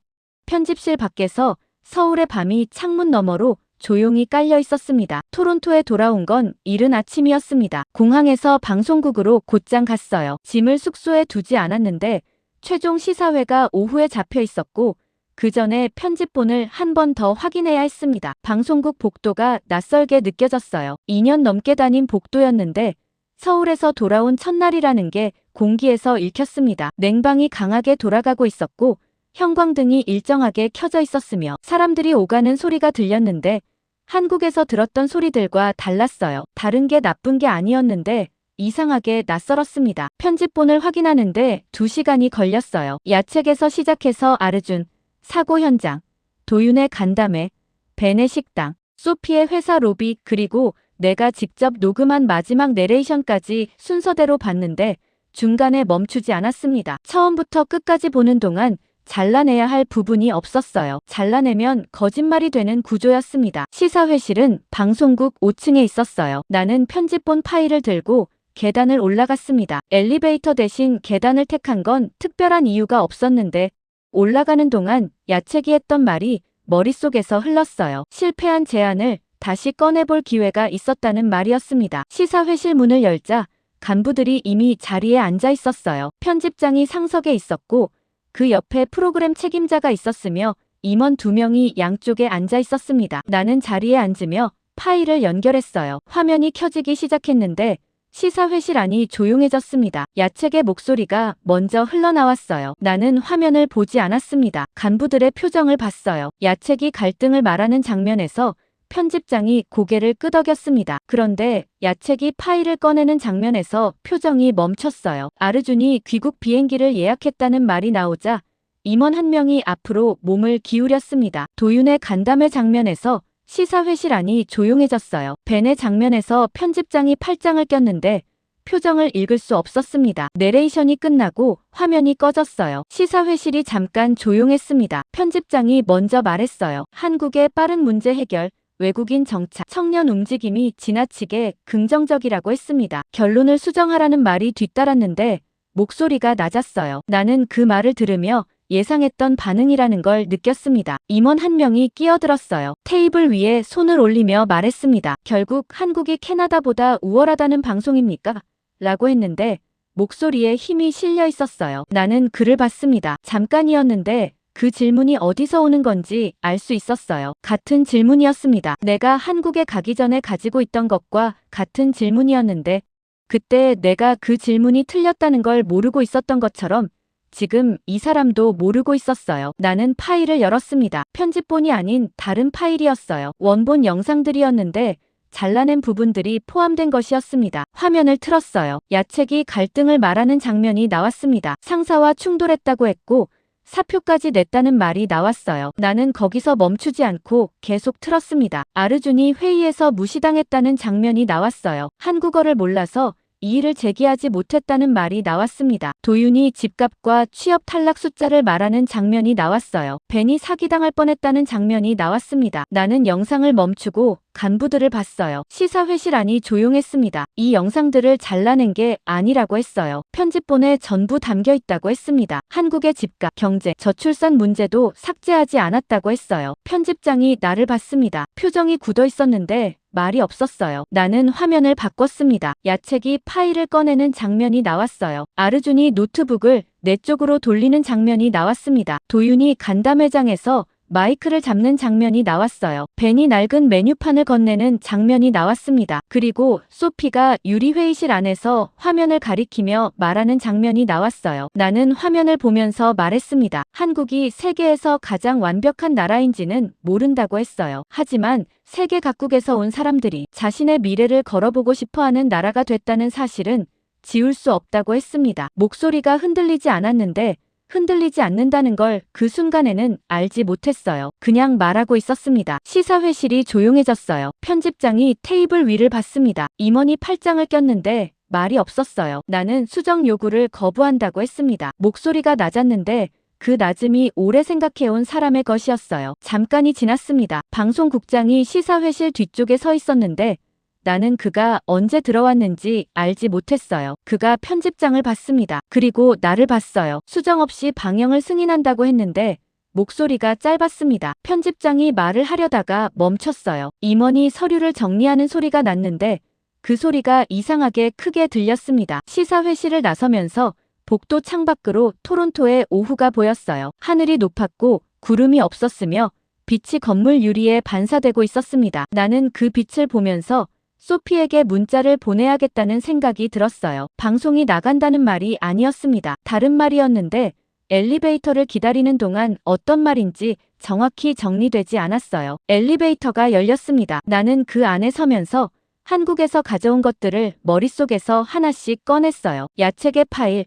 편집실 밖에서 서울의 밤이 창문 너머로 조용히 깔려 있었습니다. 토론토에 돌아온 건 이른 아침이었습니다. 공항에서 방송국으로 곧장 갔어요. 짐을 숙소에 두지 않았는데 최종 시사회가 오후에 잡혀 있었고 그 전에 편집본을 한 번 더 확인해야 했습니다. 방송국 복도가 낯설게 느껴졌어요. 2년 넘게 다닌 복도였는데 서울에서 돌아온 첫날이라는 게 공기에서 읽혔습니다. 냉방이 강하게 돌아가고 있었고 형광등이 일정하게 켜져 있었으며 사람들이 오가는 소리가 들렸는데 한국에서 들었던 소리들과 달랐어요. 다른 게 나쁜 게 아니었는데 이상하게 낯설었습니다. 편집본을 확인하는데 2시간이 걸렸어요. 야책에서 시작해서 아르준, 사고 현장, 도윤의 간담회, 벤의 식당, 소피의 회사 로비 그리고 내가 직접 녹음한 마지막 내레이션까지 순서대로 봤는데 중간에 멈추지 않았습니다. 처음부터 끝까지 보는 동안 잘라내야 할 부분이 없었어요. 잘라내면 거짓말이 되는 구조였습니다. 시사회실은 방송국 5층에 있었어요. 나는 편집본 파일을 들고 계단을 올라갔습니다. 엘리베이터 대신 계단을 택한 건 특별한 이유가 없었는데 올라가는 동안 야책이 했던 말이 머릿속에서 흘렀어요. 실패한 제안을 다시 꺼내볼 기회가 있었다는 말이었습니다. 시사회실 문을 열자 간부들이 이미 자리에 앉아 있었어요. 편집장이 상석에 있었고 그 옆에 프로그램 책임자가 있었으며 임원 2명이 양쪽에 앉아 있었습니다. 나는 자리에 앉으며 파일을 연결했어요. 화면이 켜지기 시작했는데 시사회실 안이 조용해졌습니다. 야책의 목소리가 먼저 흘러나왔어요. 나는 화면을 보지 않았습니다. 간부들의 표정을 봤어요. 야책이 갈등을 말하는 장면에서 편집장이 고개를 끄덕였습니다. 그런데 야책이 파일을 꺼내는 장면에서 표정이 멈췄어요. 아르준이 귀국 비행기를 예약했다는 말이 나오자 임원 한 명이 앞으로 몸을 기울였습니다. 도윤의 간담회 장면에서 시사회실 안이 조용해졌어요. 벤의 장면에서 편집장이 팔짱을 꼈는데 표정을 읽을 수 없었습니다. 내레이션이 끝나고 화면이 꺼졌어요. 시사회실이 잠깐 조용했습니다. 편집장이 먼저 말했어요. 한국의 빠른 문제 해결, 외국인 정착, 청년 움직임이 지나치게 긍정적이라고 했습니다. 결론을 수정하라는 말이 뒤따랐는데 목소리가 낮았어요. 나는 그 말을 들으며 예상했던 반응이라는 걸 느꼈습니다. 임원 한 명이 끼어들었어요. 테이블 위에 손을 올리며 말했습니다. 결국 한국이 캐나다보다 우월하다는 방송입니까? 라고 했는데 목소리에 힘이 실려 있었어요. 나는 글을 봤습니다. 잠깐이었는데 그 질문이 어디서 오는 건지 알 수 있었어요. 같은 질문이었습니다. 내가 한국에 가기 전에 가지고 있던 것과 같은 질문이었는데 그때 내가 그 질문이 틀렸다는 걸 모르고 있었던 것처럼 지금 이 사람도 모르고 있었어요. 나는 파일을 열었습니다. 편집본이 아닌 다른 파일이었어요. 원본 영상들이었는데 잘라낸 부분들이 포함된 것이었습니다. 화면을 틀었어요. 야책이 갈등을 말하는 장면이 나왔습니다. 상사와 충돌했다고 했고 사표까지 냈다는 말이 나왔어요. 나는 거기서 멈추지 않고 계속 틀었습니다. 아르준이 회의에서 무시당했다는 장면이 나왔어요. 한국어를 몰라서 이의를 제기하지 못했다는 말이 나왔습니다. 도윤이 집값과 취업 탈락 숫자를 말하는 장면이 나왔어요. 벤이 사기당할 뻔했다는 장면이 나왔습니다. 나는 영상을 멈추고 간부들을 봤어요. 시사회실 안이 조용했습니다. 이 영상들을 잘라낸 게 아니라고 했어요. 편집본에 전부 담겨 있다고 했습니다. 한국의 집값, 경제, 저출산 문제도 삭제하지 않았다고 했어요. 편집장이 나를 봤습니다. 표정이 굳어 있었는데 말이 없었어요. 나는 화면을 바꿨습니다. 야책이 파일을 꺼내는 장면이 나왔어요. 아르준이 노트북을 내 쪽으로 돌리는 장면이 나왔습니다. 도윤이 간담회장에서 마이크를 잡는 장면이 나왔어요. 벤이 낡은 메뉴판을 건네는 장면이 나왔습니다. 그리고 소피가 유리회의실 안에서 화면을 가리키며 말하는 장면이 나왔어요. 나는 화면을 보면서 말했습니다. 한국이 세계에서 가장 완벽한 나라인지는 모른다고 했어요. 하지만 세계 각국에서 온 사람들이 자신의 미래를 걸어보고 싶어하는 나라가 됐다는 사실은 지울 수 없다고 했습니다. 목소리가 흔들리지 않았는데 흔들리지 않는다는 걸 그 순간에는 알지 못했어요. 그냥 말하고 있었습니다. 시사회실이 조용해졌어요. 편집장이 테이블 위를 봤습니다. 임원이 팔짱을 꼈는데 말이 없었어요. 나는 수정 요구를 거부한다고 했습니다. 목소리가 낮았는데 그 낮음이 오래 생각해온 사람의 것이었어요. 잠깐이 지났습니다. 방송국장이 시사회실 뒤쪽에 서 있었는데 나는 그가 언제 들어왔는지 알지 못했어요. 그가 편집장을 봤습니다. 그리고 나를 봤어요. 수정없이 방영을 승인한다고 했는데 목소리가 짧았습니다. 편집장이 말을 하려다가 멈췄어요. 임원이 서류를 정리하는 소리가 났는데 그 소리가 이상하게 크게 들렸습니다. 시사회실을 나서면서 복도 창밖으로 토론토의 오후가 보였어요. 하늘이 높았고 구름이 없었으며 빛이 건물 유리에 반사되고 있었습니다. 나는 그 빛을 보면서 소피에게 문자를 보내야겠다는 생각이 들었어요. 방송이 나간다는 말이 아니었습니다. 다른 말이었는데 엘리베이터를 기다리는 동안 어떤 말인지 정확히 정리되지 않았어요. 엘리베이터가 열렸습니다. 나는 그 안에 서면서 한국에서 가져온 것들을 머릿속에서 하나씩 꺼냈어요. 야채의 파일,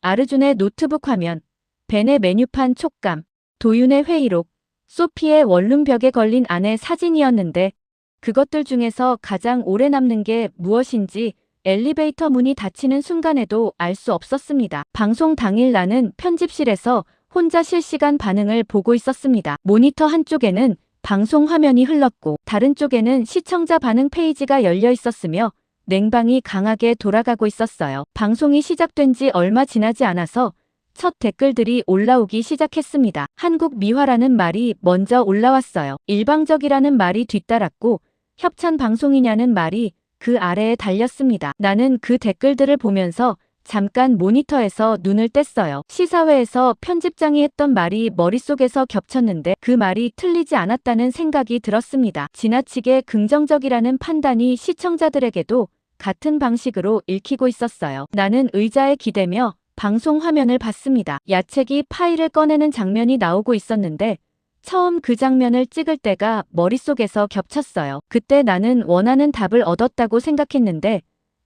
아르준의 노트북 화면, 벤의 메뉴판 촉감, 도윤의 회의록, 소피의 원룸벽에 걸린 아내 사진이었는데 그것들 중에서 가장 오래 남는 게 무엇인지 엘리베이터 문이 닫히는 순간에도 알 수 없었습니다. 방송 당일 나는 편집실에서 혼자 실시간 반응을 보고 있었습니다. 모니터 한쪽에는 방송 화면이 흘렀고 다른 쪽에는 시청자 반응 페이지가 열려 있었으며 냉방이 강하게 돌아가고 있었어요. 방송이 시작된 지 얼마 지나지 않아서 첫 댓글들이 올라오기 시작했습니다. 한국 미화라는 말이 먼저 올라왔어요. 일방적이라는 말이 뒤따랐고 협찬 방송이냐는 말이 그 아래에 달렸습니다. 나는 그 댓글들을 보면서 잠깐 모니터에서 눈을 뗐어요. 시사회에서 편집장이 했던 말이 머릿속에서 겹쳤는데 그 말이 틀리지 않았다는 생각이 들었습니다. 지나치게 긍정적이라는 판단이 시청자들에게도 같은 방식으로 읽히고 있었어요. 나는 의자에 기대며 방송 화면을 봤습니다. 야채기 파일을 꺼내는 장면이 나오고 있었는데 처음 그 장면을 찍을 때가 머릿속에서 겹쳤어요. 그때 나는 원하는 답을 얻었다고 생각했는데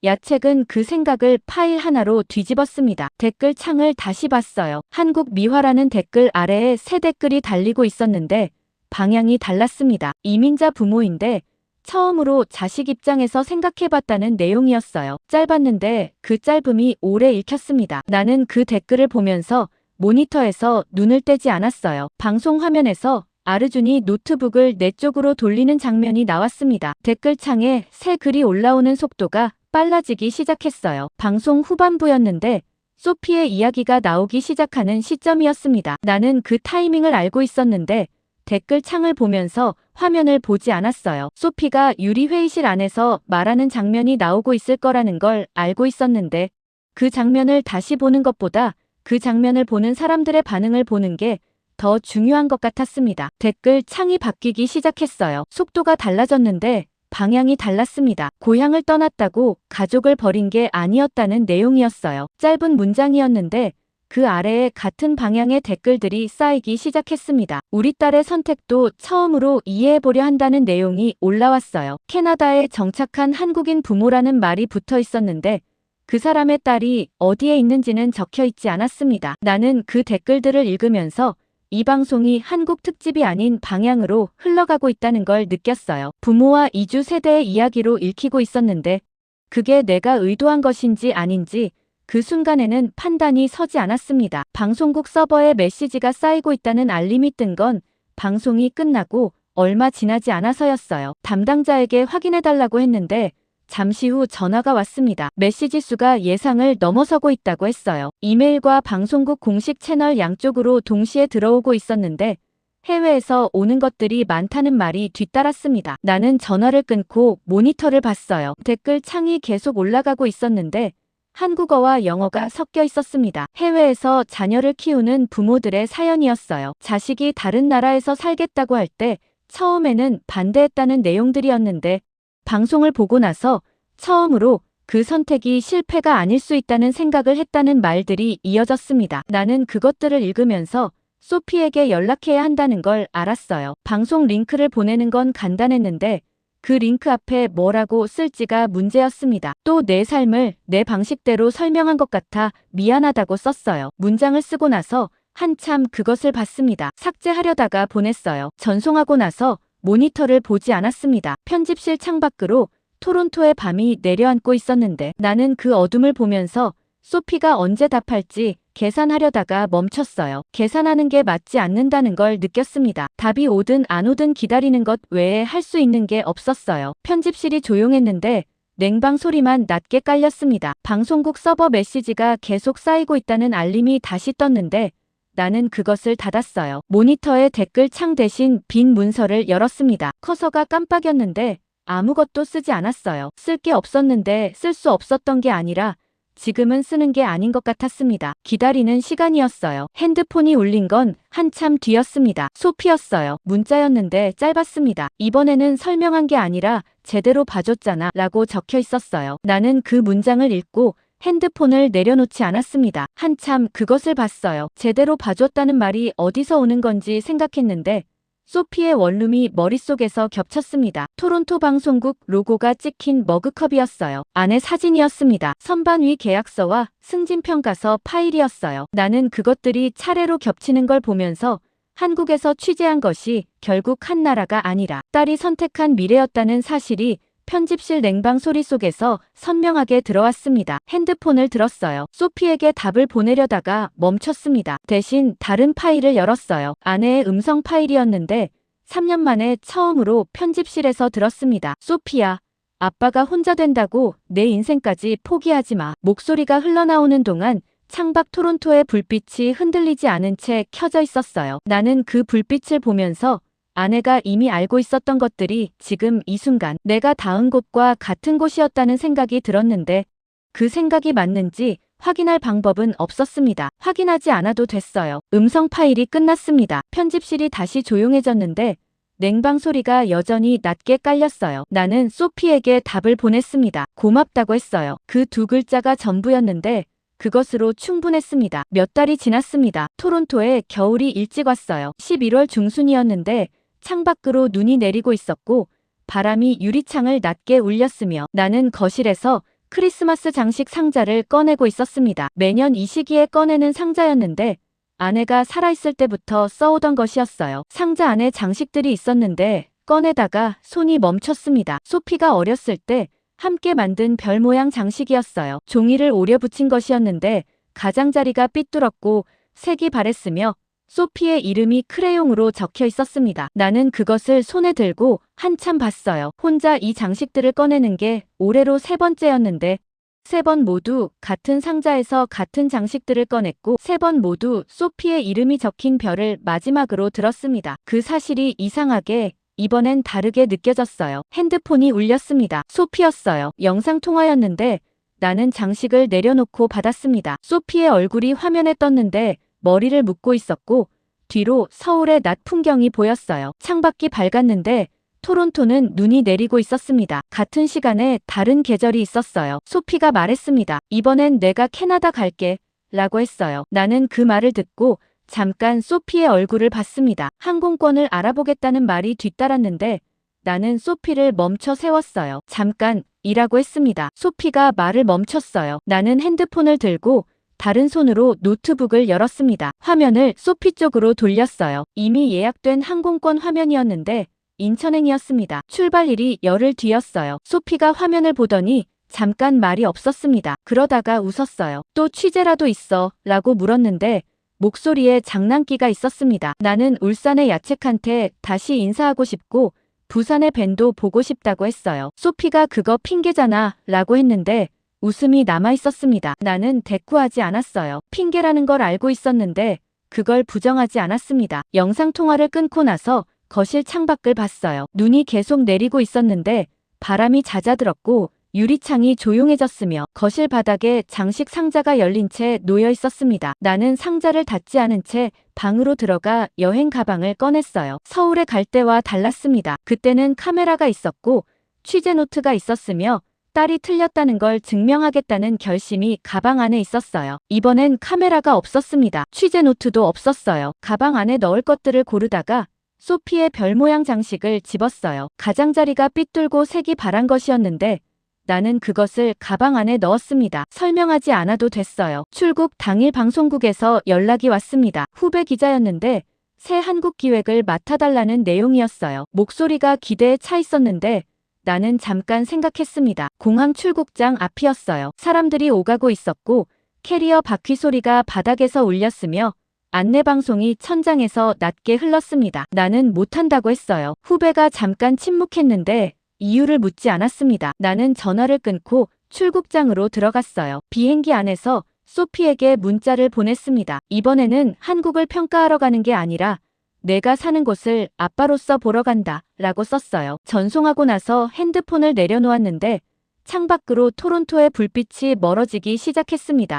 야책은 그 생각을 파일 하나로 뒤집었습니다. 댓글 창을 다시 봤어요. 한국 미화라는 댓글 아래에 새 댓글이 달리고 있었는데 방향이 달랐습니다. 이민자 부모인데 처음으로 자식 입장에서 생각해봤다는 내용이었어요. 짧았는데 그 짧음이 오래 읽혔습니다. 나는 그 댓글을 보면서 모니터에서 눈을 떼지 않았어요. 방송 화면에서 아르준이 노트북을 내 쪽으로 돌리는 장면이 나왔습니다. 댓글창에 새 글이 올라오는 속도가 빨라지기 시작했어요. 방송 후반부였는데 소피의 이야기가 나오기 시작하는 시점이었습니다. 나는 그 타이밍을 알고 있었는데 댓글창을 보면서 화면을 보지 않았어요. 소피가 유리 회의실 안에서 말하는 장면이 나오고 있을 거라는 걸 알고 있었는데 그 장면을 다시 보는 것보다 그 장면을 보는 사람들의 반응을 보는 게 더 중요한 것 같았습니다. 댓글 창이 바뀌기 시작했어요. 속도가 달라졌는데 방향이 달랐습니다. 고향을 떠났다고 가족을 버린 게 아니었다는 내용이었어요. 짧은 문장이었는데 그 아래에 같은 방향의 댓글들이 쌓이기 시작했습니다. 우리 딸의 선택도 처음으로 이해해보려 한다는 내용이 올라왔어요. 캐나다에 정착한 한국인 부모라는 말이 붙어 있었는데 그 사람의 딸이 어디에 있는지는 적혀 있지 않았습니다. 나는 그 댓글들을 읽으면서 이 방송이 한국 특집이 아닌 방향으로 흘러가고 있다는 걸 느꼈어요. 부모와 이주 세대의 이야기로 읽히고 있었는데 그게 내가 의도한 것인지 아닌지 그 순간에는 판단이 서지 않았습니다. 방송국 서버에 메시지가 쌓이고 있다는 알림이 뜬 건 방송이 끝나고 얼마 지나지 않아서였어요. 담당자에게 확인해달라고 했는데 잠시 후 전화가 왔습니다. 메시지 수가 예상을 넘어서고 있다고 했어요. 이메일과 방송국 공식 채널 양쪽으로 동시에 들어오고 있었는데 해외에서 오는 것들이 많다는 말이 뒤따랐습니다. 나는 전화를 끊고 모니터를 봤어요. 댓글 창이 계속 올라가고 있었는데 한국어와 영어가 섞여 있었습니다. 해외에서 자녀를 키우는 부모들의 사연이었어요. 자식이 다른 나라에서 살겠다고 할 때 처음에는 반대했다는 내용들이었는데 방송을 보고 나서 처음으로 그 선택이 실패가 아닐 수 있다는 생각을 했다는 말들이 이어졌습니다. 나는 그것들을 읽으면서 소피에게 연락해야 한다는 걸 알았어요. 방송 링크를 보내는 건 간단했는데 그 링크 앞에 뭐라고 쓸지가 문제였습니다. 또 내 삶을 내 방식대로 설명한 것 같아 미안하다고 썼어요. 문장을 쓰고 나서 한참 그것을 봤습니다. 삭제하려다가 보냈어요. 전송하고 나서 모니터를 보지 않았습니다. 편집실 창밖으로 토론토의 밤이 내려앉고 있었는데 나는 그 어둠을 보면서 소피가 언제 답할지 계산하려다가 멈췄어요. 계산하는 게 맞지 않는다는 걸 느꼈습니다. 답이 오든 안 오든 기다리는 것 외에 할 수 있는 게 없었어요. 편집실이 조용했는데 냉방 소리만 낮게 깔렸습니다. 방송국 서버 메시지가 계속 쌓이고 있다는 알림이 다시 떴는데 나는 그것을 닫았어요. 모니터의 댓글 창 대신 빈 문서를 열었습니다. 커서가 깜빡였는데 아무것도 쓰지 않았어요. 쓸 게 없었는데 쓸 수 없었던 게 아니라 지금은 쓰는 게 아닌 것 같았습니다. 기다리는 시간이었어요. 핸드폰이 울린 건 한참 뒤였습니다. 소피였어요. 문자였는데 짧았습니다. 이번에는 설명한 게 아니라 제대로 봐줬잖아 라고 적혀 있었어요. 나는 그 문장을 읽고 핸드폰을 내려놓지 않았습니다. 한참 그것을 봤어요. 제대로 봐줬다는 말이 어디서 오는 건지 생각했는데 소피의 원룸이 머릿속에서 겹쳤습니다. 토론토 방송국 로고가 찍힌 머그컵이었어요. 안에 사진이었습니다. 선반 위 계약서와 승진평가서 파일이었어요. 나는 그것들이 차례로 겹치는 걸 보면서 한국에서 취재한 것이 결국 한 나라가 아니라 딸이 선택한 미래였다는 사실이 편집실 냉방 소리 속에서 선명하게 들어왔습니다. 핸드폰을 들었어요. 소피에게 답을 보내려다가 멈췄습니다. 대신 다른 파일을 열었어요. 아내의 음성 파일이었는데 3년 만에 처음으로 편집실에서 들었습니다. 소피야, 아빠가 혼자 된다고 내 인생까지 포기하지 마. 목소리가 흘러나오는 동안 창밖 토론토의 불빛이 흔들리지 않은 채 켜져 있었어요. 나는 그 불빛을 보면서 아내가 이미 알고 있었던 것들이 지금 이 순간 내가 닿은 곳과 같은 곳이었다는 생각이 들었는데 그 생각이 맞는지 확인할 방법은 없었습니다. 확인하지 않아도 됐어요. 음성 파일이 끝났습니다. 편집실이 다시 조용해졌는데 냉방 소리가 여전히 낮게 깔렸어요. 나는 소피에게 답을 보냈습니다. 고맙다고 했어요. 그 두 글자가 전부였는데 그것으로 충분했습니다. 몇 달이 지났습니다. 토론토에 겨울이 일찍 왔어요. 11월 중순이었는데 창밖으로 눈이 내리고 있었고 바람이 유리창을 낮게 울렸으며 나는 거실에서 크리스마스 장식 상자를 꺼내고 있었습니다. 매년 이 시기에 꺼내는 상자였는데 아내가 살아있을 때부터 써오던 것이었어요. 상자 안에 장식들이 있었는데 꺼내다가 손이 멈췄습니다. 소피가 어렸을 때 함께 만든 별 모양 장식이었어요. 종이를 오려 붙인 것이었는데 가장자리가 삐뚤었고 색이 바랬으며 소피의 이름이 크레용으로 적혀 있었습니다. 나는 그것을 손에 들고 한참 봤어요. 혼자 이 장식들을 꺼내는 게 올해로 3번째였는데 3번 모두 같은 상자에서 같은 장식들을 꺼냈고 3번 모두 소피의 이름이 적힌 별을 마지막으로 들었습니다. 그 사실이 이상하게 이번엔 다르게 느껴졌어요. 핸드폰이 울렸습니다. 소피였어요. 영상통화였는데 나는 장식을 내려놓고 받았습니다. 소피의 얼굴이 화면에 떴는데 머리를 묶고 있었고 뒤로 서울의 낮 풍경이 보였어요. 창밖이 밝았는데 토론토는 눈이 내리고 있었습니다. 같은 시간에 다른 계절이 있었어요. 소피가 말했습니다. 이번엔 내가 캐나다 갈게 라고 했어요. 나는 그 말을 듣고 잠깐 소피의 얼굴을 봤습니다. 항공권을 알아보겠다는 말이 뒤따랐는데 나는 소피를 멈춰 세웠어요. 잠깐 이라고 했습니다. 소피가 말을 멈췄어요. 나는 핸드폰을 들고 다른 손으로 노트북을 열었습니다. 화면을 소피 쪽으로 돌렸어요. 이미 예약된 항공권 화면이었는데 인천행이었습니다. 출발일이 열흘 뒤였어요. 소피가 화면을 보더니 잠깐 말이 없었습니다. 그러다가 웃었어요. 또 취재라도 있어? 라고 물었는데 목소리에 장난기가 있었습니다. 나는 울산의 야책한테 다시 인사하고 싶고 부산의 밴도 보고 싶다고 했어요. 소피가 그거 핑계잖아 라고 했는데 웃음이 남아있었습니다. 나는 대꾸하지 않았어요. 핑계라는 걸 알고 있었는데 그걸 부정하지 않았습니다. 영상통화를 끊고 나서 거실 창밖을 봤어요. 눈이 계속 내리고 있었는데 바람이 잦아들었고 유리창이 조용해졌으며 거실 바닥에 장식 상자가 열린 채 놓여 있었습니다. 나는 상자를 닫지 않은 채 방으로 들어가 여행 가방을 꺼냈어요. 서울에 갈 때와 달랐습니다. 그때는 카메라가 있었고 취재 노트가 있었으며 딸이 틀렸다는 걸 증명하겠다는 결심이 가방 안에 있었어요. 이번엔 카메라가 없었습니다. 취재 노트도 없었어요. 가방 안에 넣을 것들을 고르다가 소피의 별 모양 장식을 집었어요. 가장자리가 삐뚤고 색이 바란 것이었는데 나는 그것을 가방 안에 넣었습니다. 설명하지 않아도 됐어요. 출국 당일 방송국에서 연락이 왔습니다. 후배 기자였는데 새 한국 기획을 맡아달라는 내용이었어요. 목소리가 기대에 차 있었는데 나는 잠깐 생각했습니다. 공항 출국장 앞이었어요. 사람들이 오가고 있었고 캐리어 바퀴 소리가 바닥에서 울렸으며 안내방송이 천장에서 낮게 흘렀습니다. 나는 못한다고 했어요. 후배가 잠깐 침묵했는데 이유를 묻지 않았습니다. 나는 전화를 끊고 출국장으로 들어갔어요. 비행기 안에서 소피에게 문자를 보냈습니다. 이번에는 한국을 평가하러 가는 게 아니라 내가 사는 곳을 아빠로서 보러 간다 라고 썼어요. 전송하고 나서 핸드폰을 내려놓았는데 창밖으로 토론토의 불빛이 멀어지기 시작했습니다.